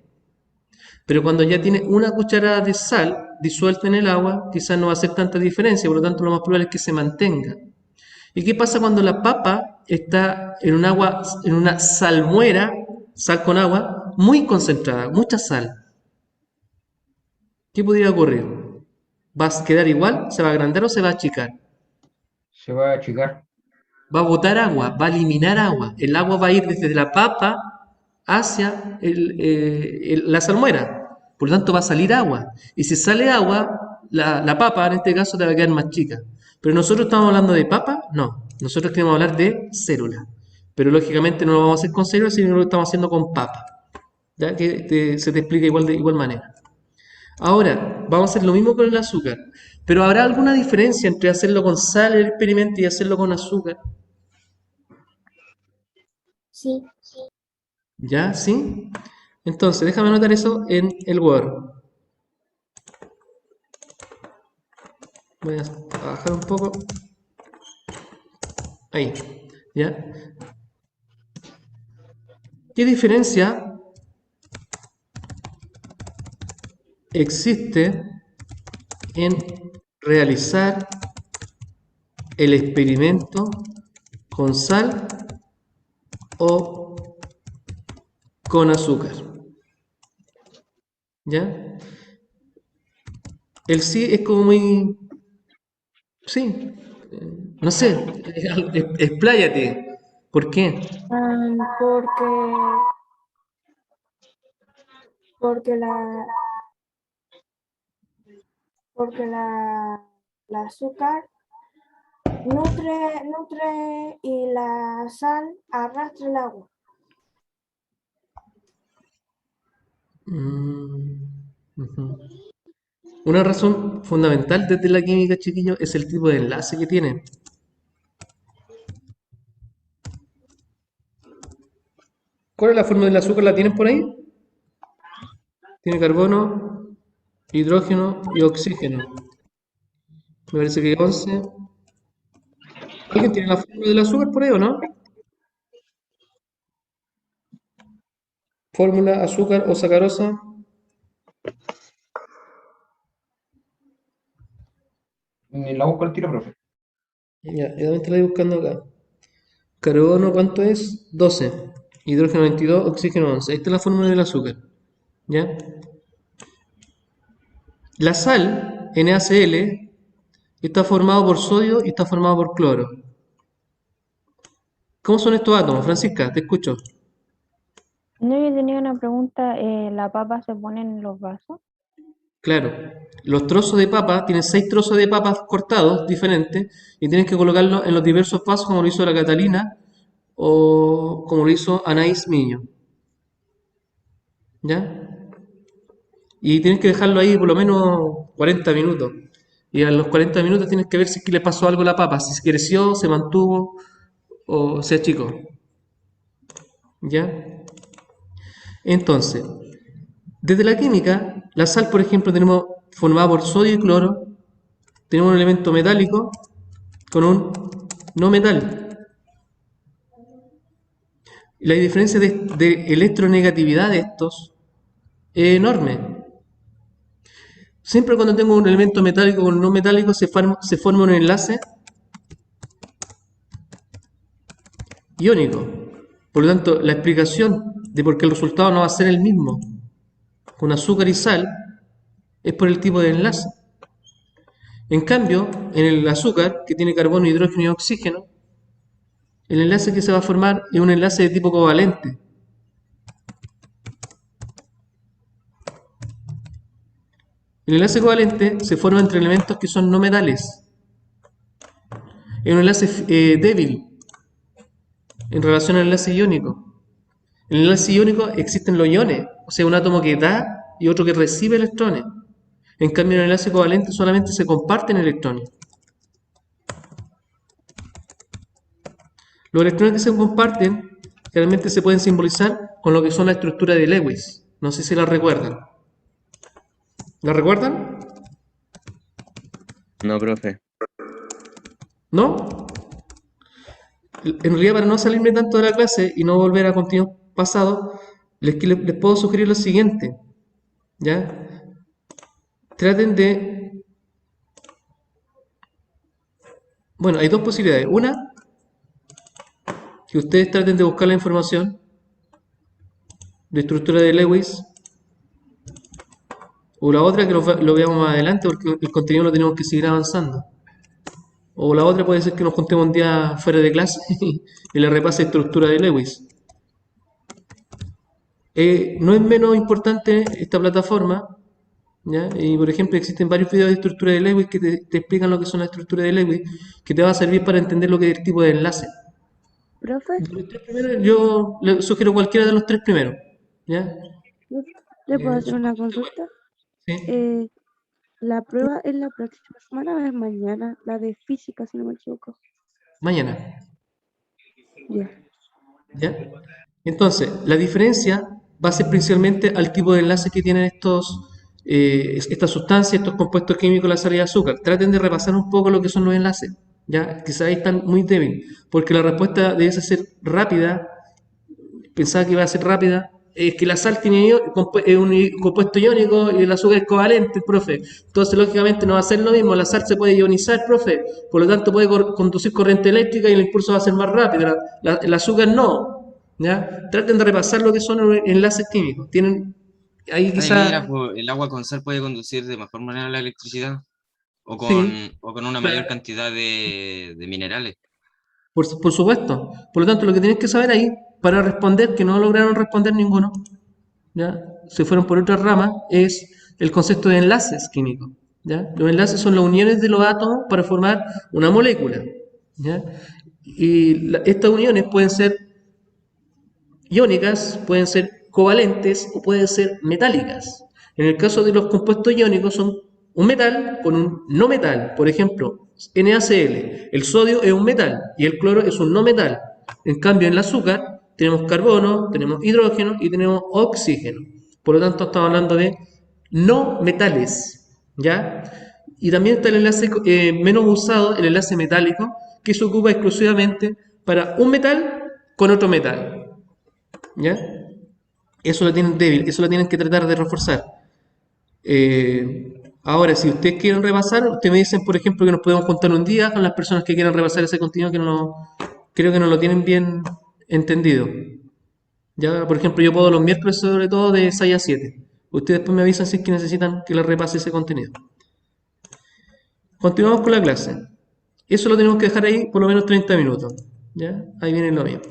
Pero cuando ya tiene una cucharada de sal disuelta en el agua, quizás no va a hacer tanta diferencia, por lo tanto lo más probable es que se mantenga. ¿Y qué pasa cuando la papa está en un agua, en una salmuera, sal con agua, muy concentrada, mucha sal? ¿Qué podría ocurrir? ¿Va a quedar igual? ¿Se va a agrandar o se va a achicar? Se va a achicar. Va a botar agua, va a eliminar agua. El agua va a ir desde la papa hacia la salmuera. Por lo tanto, va a salir agua. Y si sale agua, la papa en este caso te va a quedar más chica. Pero nosotros estamos hablando de papa, no. Nosotros queremos hablar de célula. Pero lógicamente no lo vamos a hacer con célula, sino que lo estamos haciendo con papa. ¿Ya? Se te explica de igual manera. Ahora, vamos a hacer lo mismo con el azúcar. Pero ¿habrá alguna diferencia entre hacerlo con sal el experimento y hacerlo con azúcar? Sí. ¿Ya? ¿Sí? Entonces, déjame anotar eso en el Word. Voy a bajar un poco. Ahí. ¿Ya? ¿Qué diferencia existe en realizar el experimento con sal o con azúcar? ¿Ya? El sí es como muy... Sí, no sé, expláyate. ¿Por qué? Porque la azúcar nutre y la sal arrastra el agua. Ujú. Una razón fundamental desde la química, chiquillos, es el tipo de enlace que tiene. ¿Cuál es la forma del azúcar? ¿La tienen por ahí? Tiene carbono, hidrógeno y oxígeno. Me parece que 11. ¿Alguien tiene la fórmula del azúcar por ahí o no? Fórmula, azúcar o sacarosa. Ni la busco al tiro, profe. Ya, yo también te la estoy buscando acá. Carbono, ¿cuánto es? 12. Hidrógeno 22, oxígeno 11. Esta es la fórmula del azúcar. ¿Ya? La sal, NaCl, está formado por sodio y está formado por cloro. ¿Cómo son estos átomos? Francisca, te escucho. No, yo tenía una pregunta. ¿La papa se pone en los vasos? Claro, los trozos de papa, tienen 6 trozos de papas cortados diferentes y tienes que colocarlos en los diversos vasos como lo hizo la Catalina o como lo hizo Anaís Miño. ¿Ya? Y tienes que dejarlo ahí por lo menos 40 minutos. Y a los 40 minutos tienes que ver si es que le pasó algo a la papa, si creció, se mantuvo o se achicó. ¿Ya? Entonces, desde la química, la sal, por ejemplo, tenemos formada por sodio y cloro, tenemos un elemento metálico con un no metal. La diferencia de electronegatividad de estos es enorme. Siempre cuando tengo un elemento metálico con un no metálico se forma un enlace iónico. Por lo tanto, la explicación de por qué el resultado no va a ser el mismo con azúcar y sal es por el tipo de enlace. En cambio, en el azúcar, que tiene carbono, hidrógeno y oxígeno, el enlace que se va a formar es un enlace de tipo covalente. El enlace covalente se forma entre elementos que son no metales. Es un enlace débil en relación al enlace iónico. En el enlace iónico existen los iones, o sea, un átomo que da y otro que recibe electrones. En cambio, en el enlace covalente solamente se comparten electrones. Los electrones que se comparten generalmente se pueden simbolizar con lo que son la estructura de Lewis. No sé si la recuerdan. ¿La recuerdan? No, profe. ¿No? En realidad, para no salirme tanto de la clase y no volver a contenido pasado, les puedo sugerir lo siguiente. ¿Ya? Traten de... Bueno, hay dos posibilidades. Una, que ustedes traten de buscar la información de estructura de Lewis O la otra que lo veamos más adelante porque el contenido lo tenemos que seguir avanzando. O la otra puede ser que nos juntemos un día fuera de clase y le repase estructura de Lewis. No es menos importante esta plataforma, ¿ya? Y por ejemplo existen varios videos de estructura de Lewis que te explican lo que son las estructuras de Lewis, que te va a servir para entender lo que es el tipo de enlace. Profe, De los tres primeros, yo le sugiero cualquiera de los tres primeros, ¿ya? ¿le puedo hacer Son una bastante buenos. consulta? ¿Sí? La prueba es la próxima semana o es mañana, la de física, si no me equivoco. Mañana, Ya. ¿ya? Entonces, la diferencia va a ser principalmente al tipo de enlace que tienen estas sustancias, estos compuestos químicos, la sal y el azúcar. Traten de repasar un poco lo que son los enlaces, ¿ya? Quizás ahí están muy débiles, porque la respuesta debe ser rápida. Pensaba que iba a ser rápida. Es que la sal tiene es un compuesto iónico y el azúcar es covalente, profe. Entonces, lógicamente, no va a ser lo mismo. La sal se puede ionizar, profe. Por lo tanto, puede conducir corriente eléctrica y el impulso va a ser más rápido. El azúcar no. ¿Ya? Traten de repasar lo que son los enlaces químicos. Tienen ahí Ay, quizás. mira, pues, el agua con sal puede conducir de mejor manera la electricidad Sí, o con una mayor claro, cantidad de minerales. por supuesto. Por lo tanto, lo que tienes que saber ahí para responder, que no lograron responder ninguno, ¿ya? Se fueron por otra rama, es el concepto de enlaces químicos, ¿ya? Los enlaces son las uniones de los átomos para formar una molécula, ¿ya? Y estas uniones pueden ser iónicas, pueden ser covalentes o pueden ser metálicas. En el caso de los compuestos iónicos son un metal con un no metal, por ejemplo, NaCl. El sodio es un metal y el cloro es un no metal. En cambio, en el azúcar tenemos carbono, tenemos hidrógeno y tenemos oxígeno. Por lo tanto, estamos hablando de no metales, ¿ya? Y también está el enlace menos usado, el enlace metálico, que se ocupa exclusivamente para un metal con otro metal, ¿ya? Eso lo tienen débil, eso lo tienen que tratar de reforzar. Ahora, si ustedes quieren repasar, ustedes me dicen, por ejemplo, que nos podemos juntar un día con las personas que quieran repasar ese contenido que creo que no lo tienen bien entendido. Ya, por ejemplo, yo puedo los miércoles sobre todo de 6 a 7. Ustedes después me avisan si es que necesitan que les repase ese contenido. Continuamos con la clase. Eso lo tenemos que dejar ahí por lo menos 30 minutos. ¿Ya? Ahí viene lo mismo.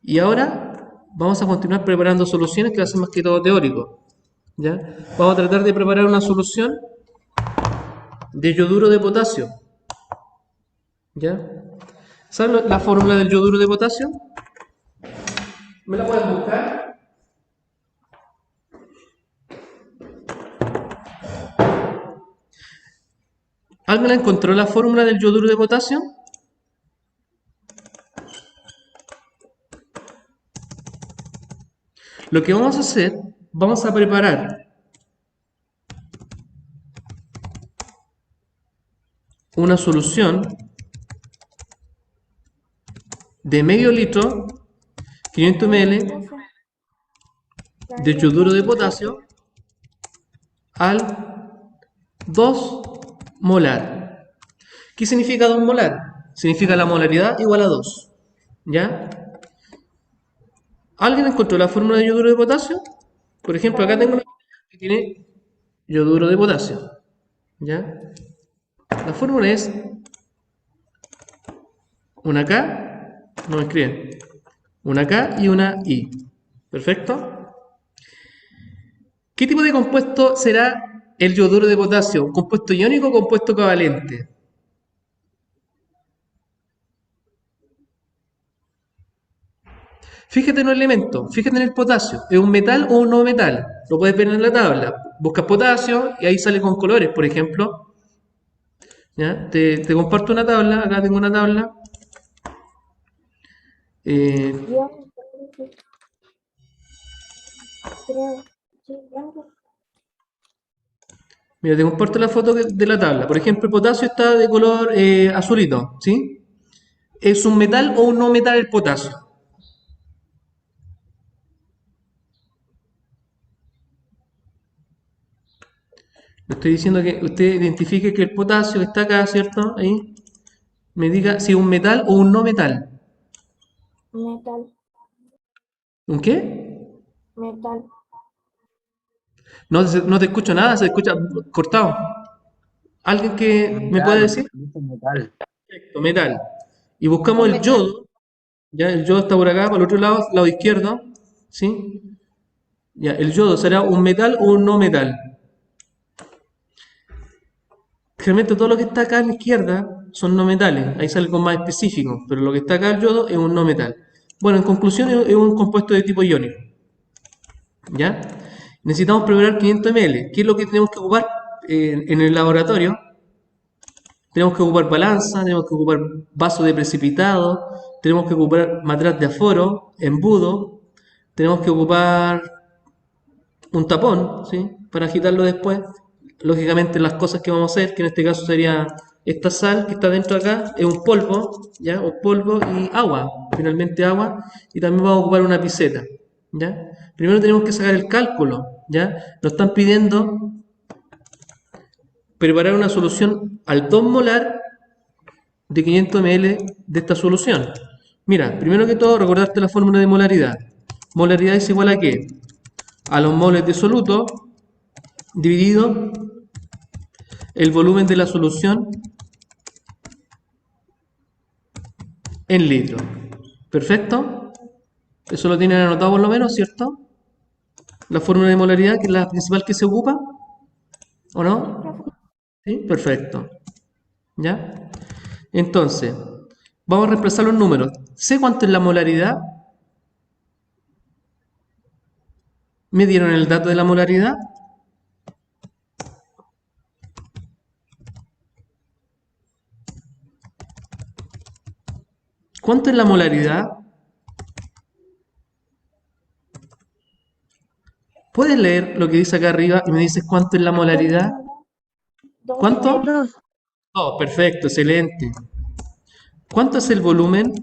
Y ahora vamos a continuar preparando soluciones que va a ser más que todo teórico. ¿Ya? Vamos a tratar de preparar una solución de yoduro de potasio. ¿Ya? ¿Saben la fórmula del yoduro de potasio? ¿Me la pueden buscar? ¿Alguien la encontró la fórmula del yoduro de potasio? Lo que vamos a hacer, vamos a preparar una solución de medio litro, 500 ml de yoduro de potasio al 2 molar. ¿Qué significa 2 molar? Significa la molaridad igual a 2. ¿Ya? ¿Alguien encontró la fórmula de yoduro de potasio? Por ejemplo, acá tengo una que tiene yoduro de potasio. ¿Ya? La fórmula es una K, no me escriben, una K y una I. ¿Perfecto? ¿Qué tipo de compuesto será el yoduro de potasio? ¿Compuesto iónico o compuesto covalente? Fíjate en un elemento, fíjate en el potasio. ¿Es un metal o un no metal? Lo puedes ver en la tabla. Buscas potasio y ahí sale con colores, por ejemplo. ¿Ya? Te comparto una tabla, acá tengo una tabla. Yo creo, sí, blanco. Mira, te comparto la foto de la tabla. Por ejemplo, el potasio está de color azulito, ¿sí? ¿Es un metal o un no metal el potasio? Le estoy diciendo que usted identifique que el potasio que está acá, ¿cierto? Ahí, me diga si es un metal o un no metal. Metal, ¿Un qué? metal. No te escucho nada, se escucha cortado. ¿Alguien que me puede decir? Metal. Perfecto, metal. Y buscamos Un el metal. yodo. Ya, el yodo está por acá, por el otro lado izquierdo. ¿Sí? Ya, el yodo será un metal o un no metal. Realmente todo lo que está acá a la izquierda son no metales. Ahí sale con más específico. Pero lo que está acá el yodo es un no metal. Bueno, en conclusión es un compuesto de tipo iónico. ¿Ya? Necesitamos preparar 500 ml. ¿Qué es lo que tenemos que ocupar en el laboratorio? Tenemos que ocupar balanza, tenemos que ocupar vaso de precipitado, tenemos que ocupar matraz de aforo, embudo, tenemos que ocupar un tapón, ¿sí? Para agitarlo después. Lógicamente las cosas que vamos a hacer, que en este caso sería esta sal que está dentro acá, es un polvo, ¿ya? Un polvo y agua, finalmente agua, y también vamos a ocupar una piseta, ¿ya? Primero tenemos que sacar el cálculo, ¿ya? Nos están pidiendo preparar una solución al 2 molar de 500 ml de esta solución. Mira, primero que todo, recordarte la fórmula de molaridad. Molaridad es igual a ¿qué? A los moles de soluto dividido el volumen de la solución en litros. ¿Perfecto? Eso lo tienen anotado por lo menos, ¿cierto? La fórmula de molaridad, que es la principal que se ocupa, ¿o no? ¿Sí? Perfecto. ¿Ya? Entonces, vamos a reemplazar los números. ¿Sé cuánto es la molaridad? ¿Me dieron el dato de la molaridad? ¿Cuánto es la molaridad? ¿Puedes leer lo que dice acá arriba y me dices cuánto es la molaridad? ¿Cuánto? 2. Oh, perfecto, excelente. ¿Cuánto es el volumen?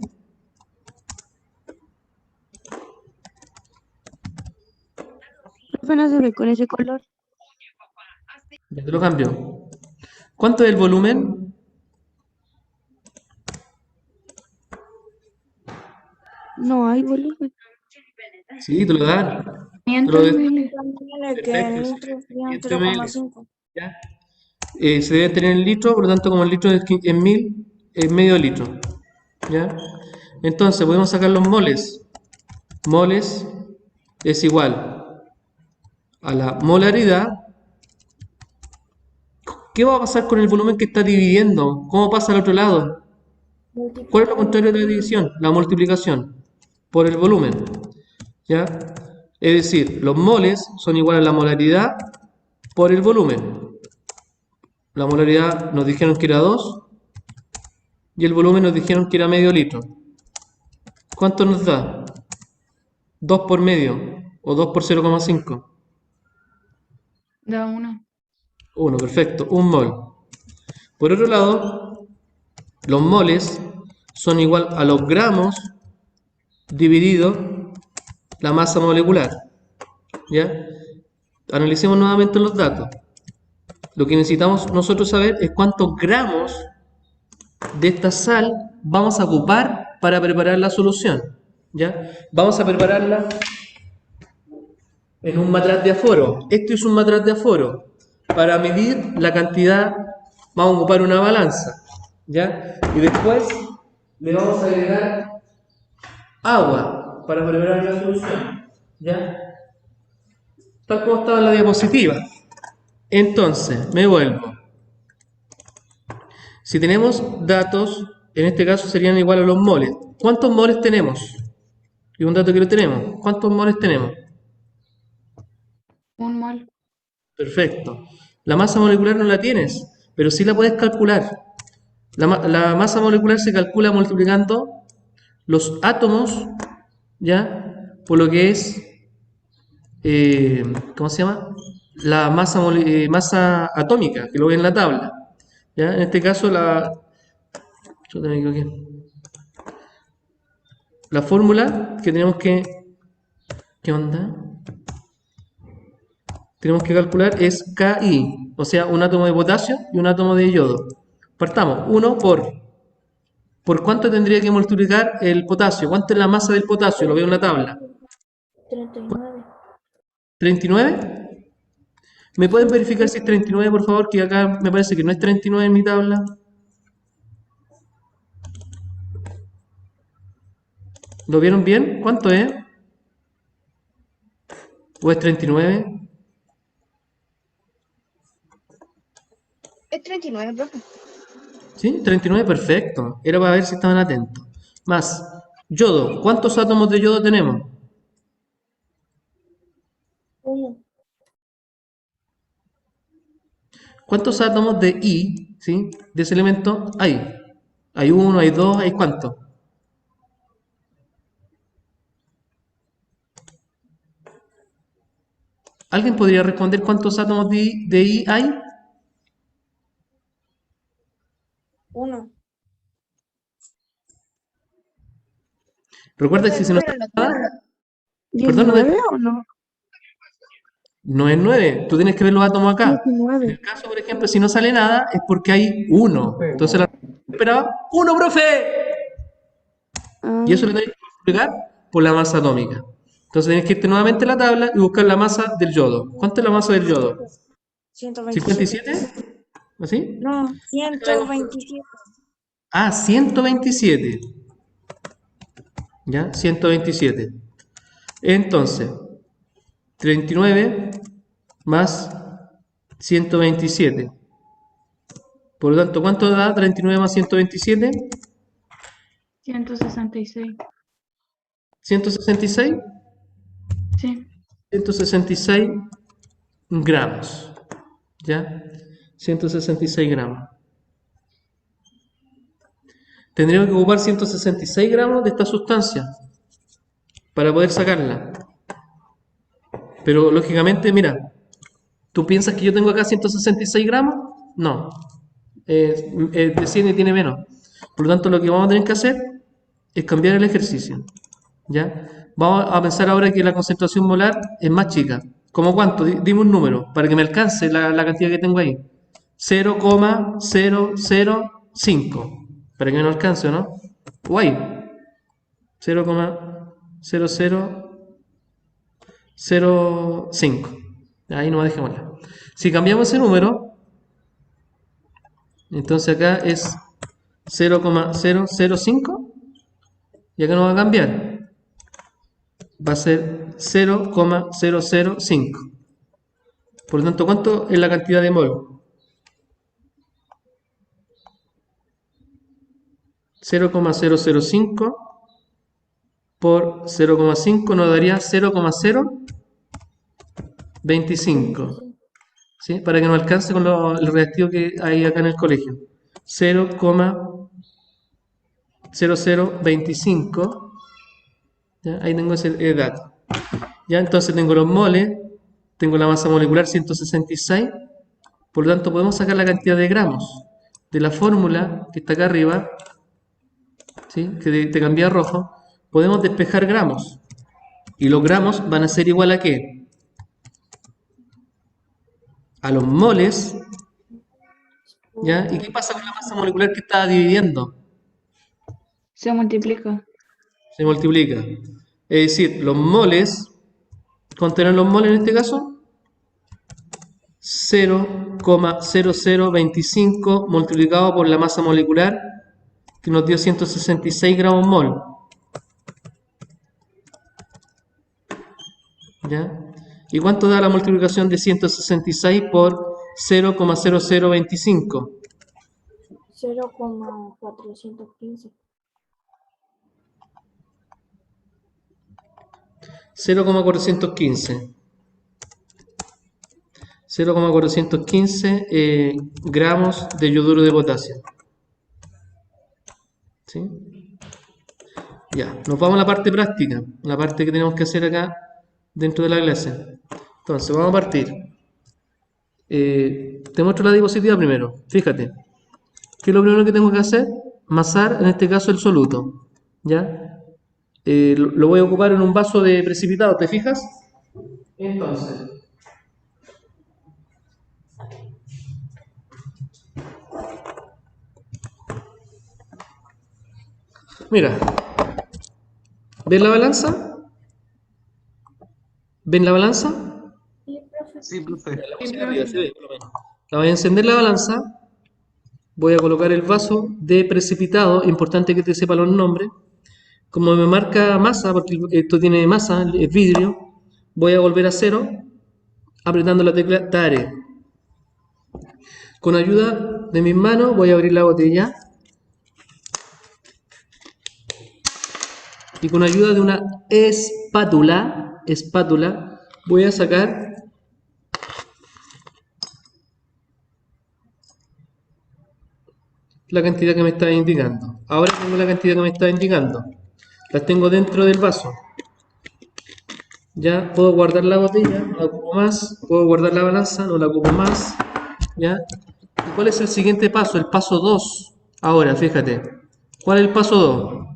Profe, no se ve con ese color. Ya te lo cambio. ¿Cuánto es el volumen? No hay volumen. Sí, te lo dan. Te 500 lo ml. Que en perfecto, litros serían 500 ml. 0,5. ¿Ya? Se debe tener en litro, por lo tanto, como el litro es en 1000, es medio litro. ¿Ya? Entonces, podemos sacar los moles. Moles es igual a la molaridad. ¿Qué va a pasar con el volumen que está dividiendo? ¿Cómo pasa al otro lado? ¿Cuál es lo contrario de la división? La multiplicación por el volumen. ¿Ya? Es decir, los moles son iguales a la molaridad por el volumen. La molaridad nos dijeron que era 2 y el volumen nos dijeron que era medio litro. ¿Cuánto nos da? 2 por medio o 2 por 0,5. Da 1. 1, perfecto, un mol. Por otro lado, los moles son igual a los gramos dividido la masa molecular. ¿Ya? Analicemos nuevamente los datos. Lo que necesitamos nosotros saber es cuántos gramos de esta sal vamos a ocupar para preparar la solución. ¿Ya? Vamos a prepararla en un matraz de aforo. Esto es un matraz de aforo. Para medir la cantidad vamos a ocupar una balanza. ¿Ya? Y después le vamos a agregar agua para preparar la solución. ¿Ya? Tal como estaba en la diapositiva. Entonces, me vuelvo. Si tenemos datos, en este caso serían igual a los moles. ¿Cuántos moles tenemos? Y un dato que lo tenemos. ¿Cuántos moles tenemos? 1 mol. Perfecto. La masa molecular no la tienes, pero sí la puedes calcular. La masa molecular se calcula multiplicando los átomos, ¿ya? Por lo que es, ¿cómo se llama? La masa atómica, que lo ve en la tabla. ¿Ya? En este caso, yo también creo que la fórmula que tenemos que... ¿Qué onda? Tenemos que calcular es Ki, o sea, un átomo de potasio y un átomo de yodo. Partamos, 1 ¿por cuánto tendría que multiplicar el potasio? ¿Cuánto es la masa del potasio? Lo veo en la tabla. 39. ¿39? ¿Me pueden verificar si es 39, por favor? Que acá me parece que no es 39 en mi tabla. ¿Lo vieron bien? ¿Cuánto es? ¿O es 39? Es 39, profe. ¿Sí? 39, perfecto. Era para ver si estaban atentos. Más, yodo. ¿Cuántos átomos de yodo tenemos? 1. ¿Cuántos átomos de I, ¿sí? De ese elemento hay? ¿Hay uno, hay dos, hay cuántos? ¿Alguien podría responder cuántos átomos de I hay? 1. Recuerda que si no Pero sale nada, perdón, 19 o no? no es 9. Tú tienes que ver los átomos acá. En 19. el caso, por ejemplo, si no sale nada, es porque hay uno. Entonces la esperaba, ¡uno, profe! Ah, Y eso lo tenéis que multiplicar por la masa atómica. Entonces tenéis que irte nuevamente a la tabla y buscar la masa del yodo. ¿Cuánto es la masa del yodo? 127. ¿57? ¿Así? No, 127. Ah, 127. ¿Ya? 127. Entonces, 39 más 127. Por lo tanto, ¿cuánto da 39 más 127? 166. 166. Sí. 166 gramos. ¿Ya? 166 gramos. Tendríamos que ocupar 166 gramos de esta sustancia para poder sacarla. Pero lógicamente, mira, ¿tú piensas que yo tengo acá 166 gramos? No. De 100 y tiene menos. Por lo tanto, lo que vamos a tener que hacer es cambiar el ejercicio. ¿Ya? Vamos a pensar ahora que la concentración molar es más chica. ¿Cómo cuánto? Dime un número para que me alcance la cantidad que tengo ahí. 0,005. Para que me alcance, ¿o no? Guay. 0,0005. Ahí no dejémosla. Si cambiamos ese número, entonces acá es 0,005 y acá no va a cambiar. Va a ser 0,005. Por lo tanto, ¿cuánto es la cantidad de mol? 0,005 por 0,5 nos daría 0,025. ¿Sí? Para que nos alcance con el reactivo que hay acá en el colegio. 0,0025. ¿Ya? Ahí tengo ese dato. Ya, entonces tengo los moles, tengo la masa molecular 166, por lo tanto podemos sacar la cantidad de gramos de la fórmula que está acá arriba, ¿sí? Que te cambia a rojo, podemos despejar gramos. Y los gramos van a ser igual a ¿qué? A los moles. ¿Ya? ¿Y qué pasa con la masa molecular que está dividiendo? Se multiplica. Se multiplica. Es decir, los moles, ¿cuánto eran los moles en este caso? 0,0025 multiplicado por la masa molecular, que nos dio 166 gramos mol. ¿Ya? ¿Y cuánto da la multiplicación de 166 por 0,0025? 0,415. 0,415. 0,415 gramos de yoduro de potasio. ¿Sí? Ya, nos vamos a la parte práctica, la parte que tenemos que hacer acá dentro de la clase. Entonces, vamos a partir. Te muestro la diapositiva primero. Fíjate. ¿Qué es lo primero que tengo que hacer? Masar, en este caso, el soluto. ¿Ya? Lo voy a ocupar en un vaso de precipitado, ¿te fijas? Entonces, mira, ¿ven la balanza? ¿Ven la balanza? Sí, profe. Sí, profe. La luz de arriba, se ve, por lo menos. La voy a encender la balanza. Voy a colocar el vaso de precipitado. Importante que te sepa los nombres. Como me marca masa, porque esto tiene masa, es vidrio, voy a volver a cero, apretando la tecla Tare. Con ayuda de mis manos voy a abrir la botella. Y con ayuda de una espátula, voy a sacar la cantidad que me está indicando. Ahora tengo la cantidad que me está indicando. Las tengo dentro del vaso. Ya puedo guardar la botella, no la ocupo más. Puedo guardar la balanza, no la ocupo más. ¿Ya? ¿Y cuál es el siguiente paso? El paso 2. Ahora, fíjate. ¿Cuál es el paso 2?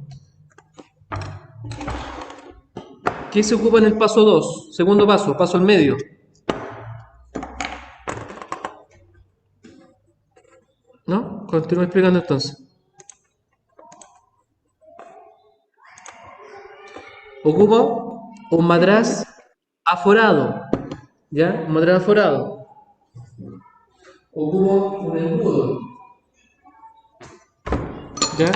¿Qué se ocupa en el paso 2? Segundo paso, paso al medio. ¿No? Continúo explicando entonces. Ocupo un matraz aforado. ¿Ya? Un matraz aforado. Ocupo un embudo. ¿Ya?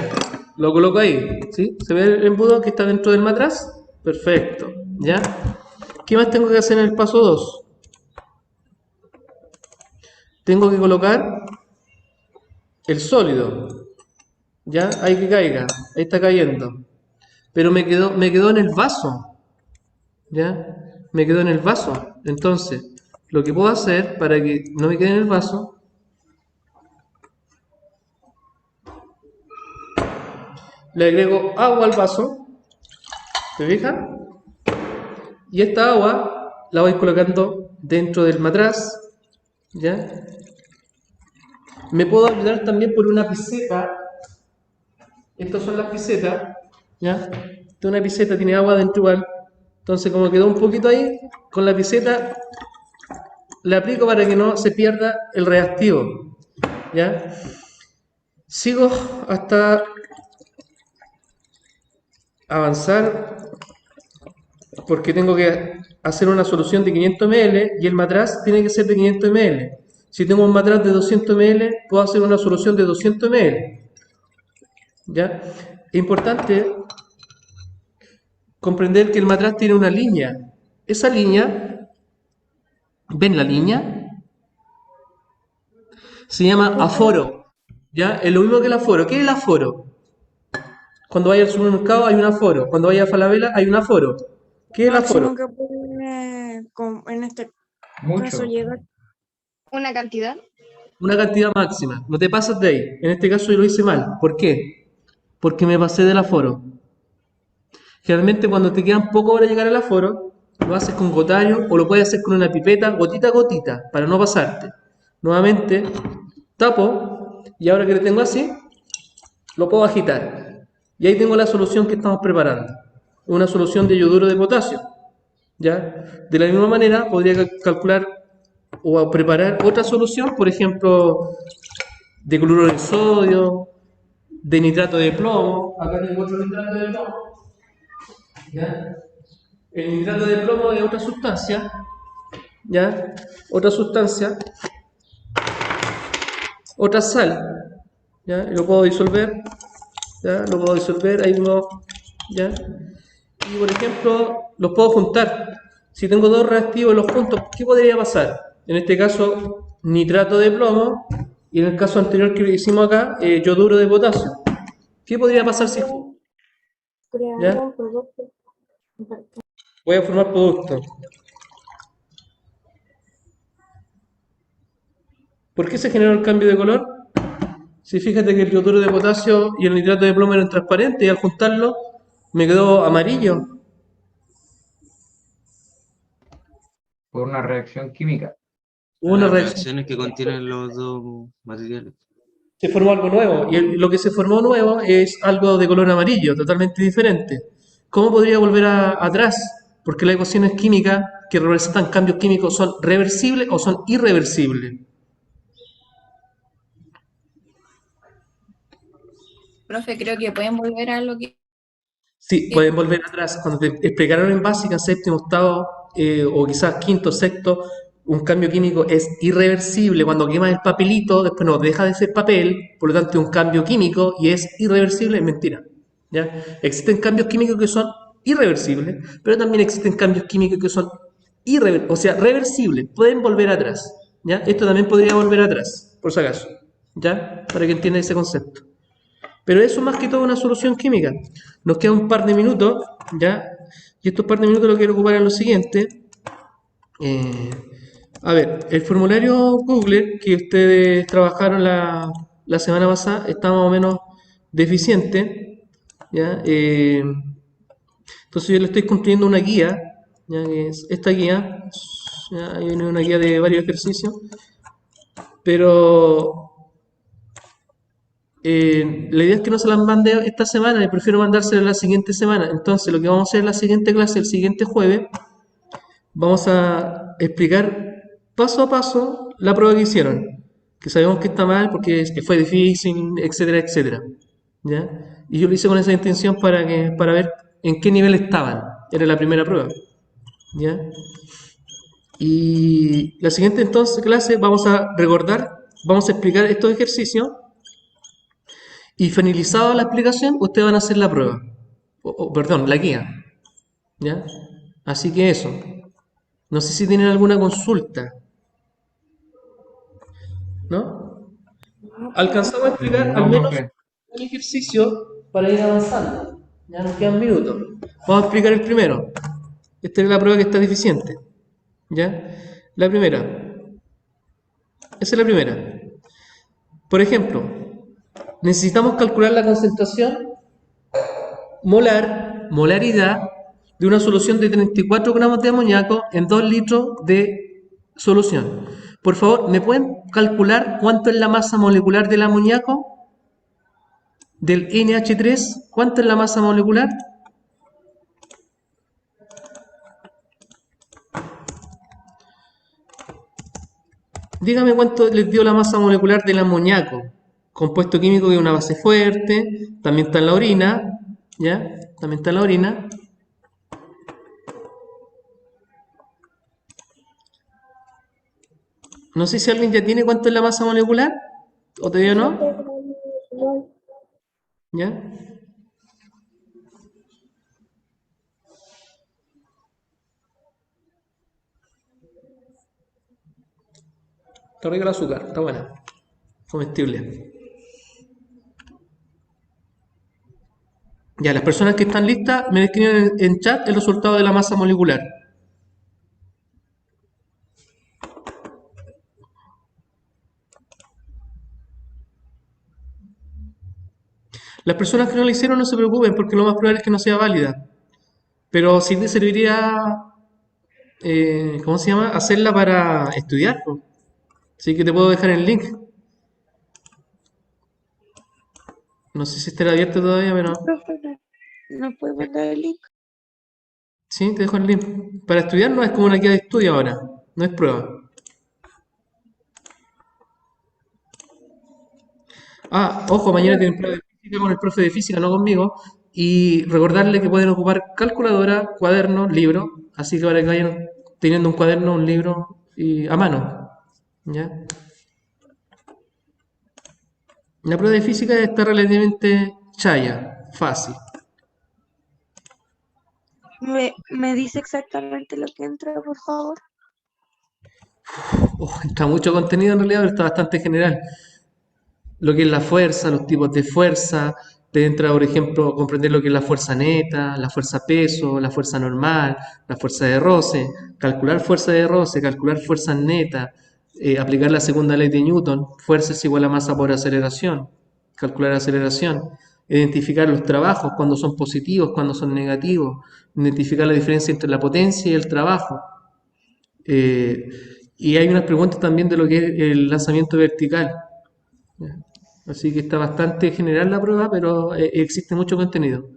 Lo coloco ahí. ¿Sí? ¿Se ve el embudo que está dentro del matraz? Perfecto. ¿Ya? ¿Qué más tengo que hacer en el paso 2? Tengo que colocar el sólido. ¿Ya? Ahí que caiga. Ahí está cayendo. Pero me quedó en el vaso. ¿Ya? Me quedó en el vaso. Entonces, lo que puedo hacer para que no me quede en el vaso, le agrego agua al vaso. ¿Te fijas? Y esta agua la voy colocando dentro del matraz. ¿Ya? Me puedo ayudar también por una piseta. Estas son las pisetas. ¿Ya? Esta una piseta tiene agua dentro igual. Entonces, como quedó un poquito ahí, con la piseta le aplico para que no se pierda el reactivo. ¿Ya? Sigo hasta avanzar porque tengo que hacer una solución de 500 ml y el matraz tiene que ser de 500 ml. Si tengo un matraz de 200 ml, puedo hacer una solución de 200 ml. ¿Ya? Es importante comprender que el matraz tiene una línea. Esa línea, ¿ven la línea? Se llama aforo. ¿Ya? Es lo mismo que el aforo. ¿Qué es el aforo? Cuando vaya al supermercado hay un aforo. Cuando vaya a Falabella hay un aforo. ¿Qué es el aforo? Máximo que puede, en este Mucho. caso, llegar. Una cantidad. Una cantidad máxima. No te pasas de ahí. En este caso yo lo hice mal. ¿Por qué? Porque me pasé del aforo. Generalmente cuando te quedan poco para llegar al aforo, lo haces con gotario o lo puedes hacer con una pipeta, gotita a gotita, para no pasarte. Nuevamente, tapo y ahora que lo tengo así, lo puedo agitar. Y ahí tengo la solución que estamos preparando. Una solución de yoduro de potasio. ¿Ya? De la misma manera, podría calcular o preparar otra solución, por ejemplo, de cloruro de sodio, de nitrato de plomo. Acá tengo otro nitrato de plomo. ¿Ya? El nitrato de plomo es otra sustancia. ¿Ya? Otra sustancia. Otra sal. ¿Ya? Lo puedo disolver. ¿Ya? Lo puedo disolver. Ahí uno. ¿Ya? Y por ejemplo, los puedo juntar. Si tengo dos reactivos y los junto, ¿qué podría pasar? En este caso, nitrato de plomo. Y en el caso anterior que hicimos acá, yoduro de potasio. ¿Qué podría pasar si... Crear ¿Ya? un producto. Voy a formar producto. ¿Por qué se generó el cambio de color? Si fíjate que el yoduro de potasio y el nitrato de plomo eran transparentes y al juntarlo me quedó amarillo. Por una reacción química. Hubo una Las reacción. reacciones que contienen los dos materiales. Se formó algo nuevo y lo que se formó nuevo es algo de color amarillo, totalmente diferente. ¿Cómo podría volver atrás? Porque las ecuaciones químicas que representan cambios químicos son reversibles o son irreversibles. Profe, creo que pueden volver a lo que... Sí, pueden volver atrás. Cuando te explicaron en básica, séptimo, octavo, o quizás quinto, sexto, un cambio químico es irreversible. Cuando quemas el papelito, después no deja de ser papel, por lo tanto es un cambio químico y es irreversible, es mentira. ¿Ya? Existen cambios químicos que son irreversibles, pero también existen cambios químicos que son reversibles, pueden volver atrás. ¿Ya? Esto también podría volver atrás, por si acaso, ¿ya? Para que entiendan ese concepto. Pero eso más que todo una solución química. Nos queda un par de minutos, ¿ya? Y estos par de minutos lo quiero ocupar en lo siguiente. A ver, el formulario Google que ustedes trabajaron la semana pasada está más o menos deficiente, ¿ya? Entonces yo le estoy construyendo una guía, ¿ya? Que es esta guía, ¿ya? Ahí viene una guía de varios ejercicios, pero la idea es que no se las mande esta semana, y prefiero mandárselas la siguiente semana. Entonces lo que vamos a hacer en la siguiente clase, el siguiente jueves, vamos a explicar paso a paso la prueba que hicieron, que sabemos que está mal porque fue difícil, etcétera, etcétera, ¿ya? Y yo lo hice con esa intención para ver en qué nivel estaban. Era la primera prueba, ¿ya? Y la siguiente entonces clase vamos a recordar, vamos a explicar estos ejercicios y finalizada la explicación, ustedes van a hacer la prueba, perdón, la guía, ¿ya? Así que eso. No sé si tienen alguna consulta, ¿no? Alcanzamos a explicar al No, menos profe. un ejercicio para ir avanzando. Ya nos quedan minutos. Vamos a explicar el primero. Esta es la prueba que está deficiente. ¿Ya? La primera. Esa es la primera. Por ejemplo, necesitamos calcular la concentración molaridad de una solución de 34 gramos de amoníaco en 2 litros de solución. Por favor, ¿me pueden calcular cuánto es la masa molecular del amoníaco? Del NH3, ¿cuánto es la masa molecular? Dígame cuánto les dio la masa molecular del amoníaco. Compuesto químico que es una base fuerte, también está en la orina, ¿ya? También está en la orina. No sé si alguien ya tiene cuánto es la masa molecular, o todavía no, ¿ya? Está rica el azúcar, está buena, comestible. Ya, las personas que están listas me escriben en chat el resultado de la masa molecular. Las personas que no la hicieron no se preocupen porque lo más probable es que no sea válida. Pero sí te serviría, ¿cómo se llama? Hacerla para estudiar, po. Así que te puedo dejar el link. No sé si estará abierto todavía, pero... Profe, ¿no puede mandar el link? Sí, te dejo el link. Para estudiar no es como una guía de estudio ahora, no es prueba. Ah, ojo, mañana tienen prueba de física con el profe de física, no conmigo. Y recordarle que pueden ocupar calculadora, cuaderno, libro. Así que para que vayan teniendo un cuaderno, un libro a mano. ¿Ya? La prueba de física está relativamente chaya, fácil. ¿Me dice exactamente lo que entra, por favor? Está mucho contenido en realidad, pero está bastante general. Lo que es la fuerza, los tipos de fuerza, te entra, por ejemplo, comprender lo que es la fuerza neta, la fuerza peso, la fuerza normal, la fuerza de roce, calcular fuerza de roce, calcular fuerza neta, aplicar la segunda ley de Newton, fuerza es igual a masa por aceleración, calcular aceleración, identificar los trabajos, cuando son positivos, cuando son negativos, identificar la diferencia entre la potencia y el trabajo. Y hay unas preguntas también de lo que es el lanzamiento vertical. Así que está bastante general la prueba, pero existe mucho contenido.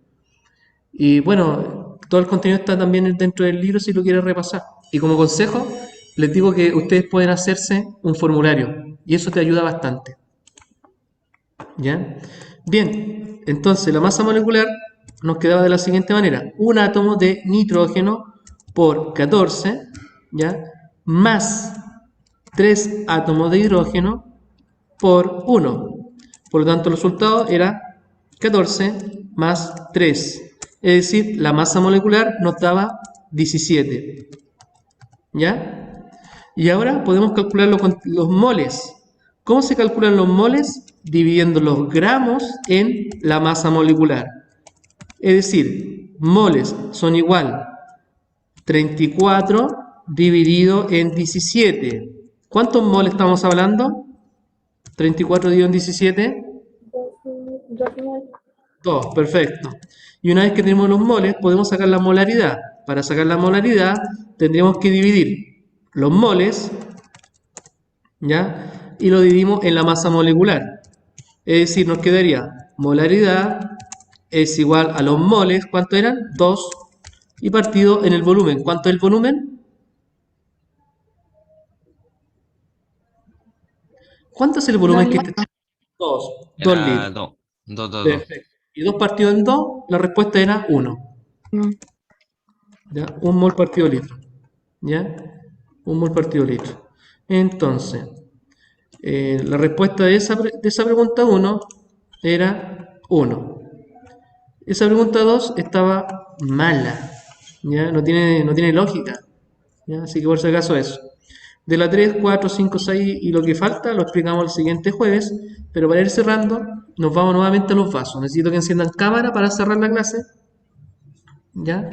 Y bueno, todo el contenido está también dentro del libro si lo quieres repasar. Y como consejo, les digo que ustedes pueden hacerse un formulario y eso te ayuda bastante. ¿Ya? Bien, entonces la masa molecular nos quedaba de la siguiente manera. Un átomo de nitrógeno por 14, ¿ya? Más 3 átomos de hidrógeno por 1. Por lo tanto, el resultado era 14 más 3. Es decir, la masa molecular nos daba 17. ¿Ya? Y ahora podemos calcularlo con los moles. ¿Cómo se calculan los moles? Dividiendo los gramos en la masa molecular. Es decir, moles son igual 34 dividido en 17. ¿Cuántos moles estamos hablando? 34 dividido en 17. 2, perfecto. Y una vez que tenemos los moles, podemos sacar la molaridad. Para sacar la molaridad, tendríamos que dividir los moles, ¿ya? Y lo dividimos en la masa molecular. Es decir, nos quedaría molaridad es igual a los moles, ¿cuánto eran? 2. Y partido en el volumen. ¿Cuánto es el volumen? ¿Cuánto es el volumen que está? 2. 2 Era litros. 2. 2, 2, 2. Perfecto. Y 2 partido en 2, la respuesta era 1. ¿Ya? 1 mol partido litro. ¿Ya? 1 mol partido litro. Entonces, la respuesta de esa pregunta 1 era 1. Esa pregunta 2 estaba mala. ¿Ya? No tiene lógica. ¿Ya? Así que por si acaso eso. De la 3, 4, 5, 6 y lo que falta lo explicamos el siguiente jueves. Pero para ir cerrando, nos vamos nuevamente a los vasos. Necesito que enciendan cámara para cerrar la clase. ¿Ya?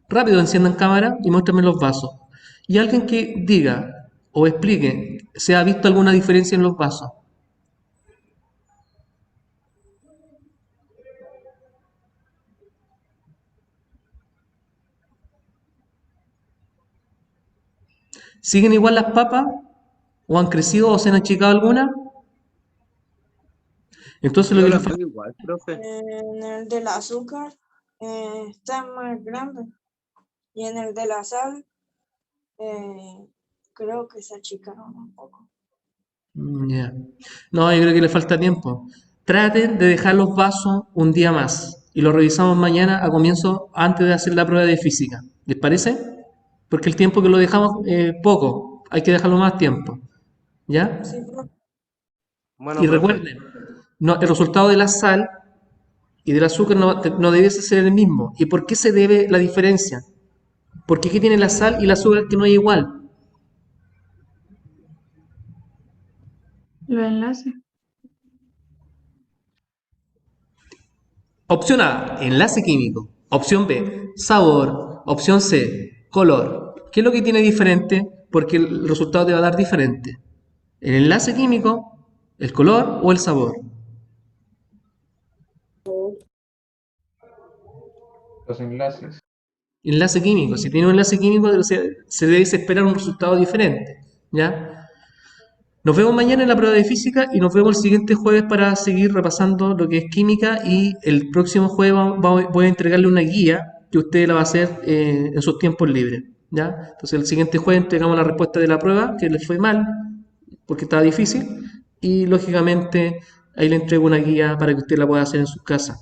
Rápido enciendan cámara y muéstrenme los vasos. Y alguien que diga o explique, ¿se ha visto alguna diferencia en los vasos? ¿Siguen igual las papas? ¿O han crecido o se han achicado alguna? Entonces lo Yo que la les veo falta. igual, profe. En el del azúcar está más grande y en el de la sal creo que se achicaron un poco. Ya. No, yo creo que le falta tiempo. Traten de dejar los vasos un día más y lo revisamos mañana a comienzo antes de hacer la prueba de física. ¿Les parece? Porque el tiempo que lo dejamos es poco, hay que dejarlo más tiempo. ¿Ya? Sí, profe. Bueno, Y profe. recuerden, no, el resultado de la sal y del azúcar no debe ser el mismo. ¿Y por qué se debe la diferencia? Porque ¿qué tiene la sal y el azúcar que no es igual? Los enlaces. Opción A, enlace químico. Opción B, sabor. Opción C, color. ¿Qué es lo que tiene diferente? Porque el resultado te va a dar diferente. ¿El enlace químico, el color o el sabor? Los enlaces. Enlace químico. Si tiene un enlace químico, se debe esperar un resultado diferente. ¿Ya? Nos vemos mañana en la prueba de física y nos vemos el siguiente jueves para seguir repasando lo que es química y el próximo jueves voy a entregarle una guía que usted la va a hacer en sus tiempos libres. ¿Ya? Entonces el siguiente jueves entregamos la respuesta de la prueba, que les fue mal porque estaba difícil y lógicamente ahí le entrego una guía para que usted la pueda hacer en su casa.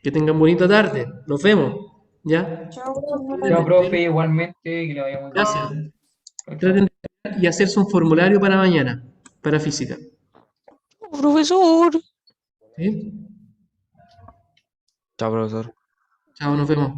Que tengan bonita tarde. Nos vemos. ¿Ya? Chao, Chao, profe. profe, igualmente, que le vaya muy Gracias. bien. Chao, chao. Traten de y hacerse un formulario para mañana, para física. Profesor. ¿Sí? Chao, profesor. Chao, nos vemos.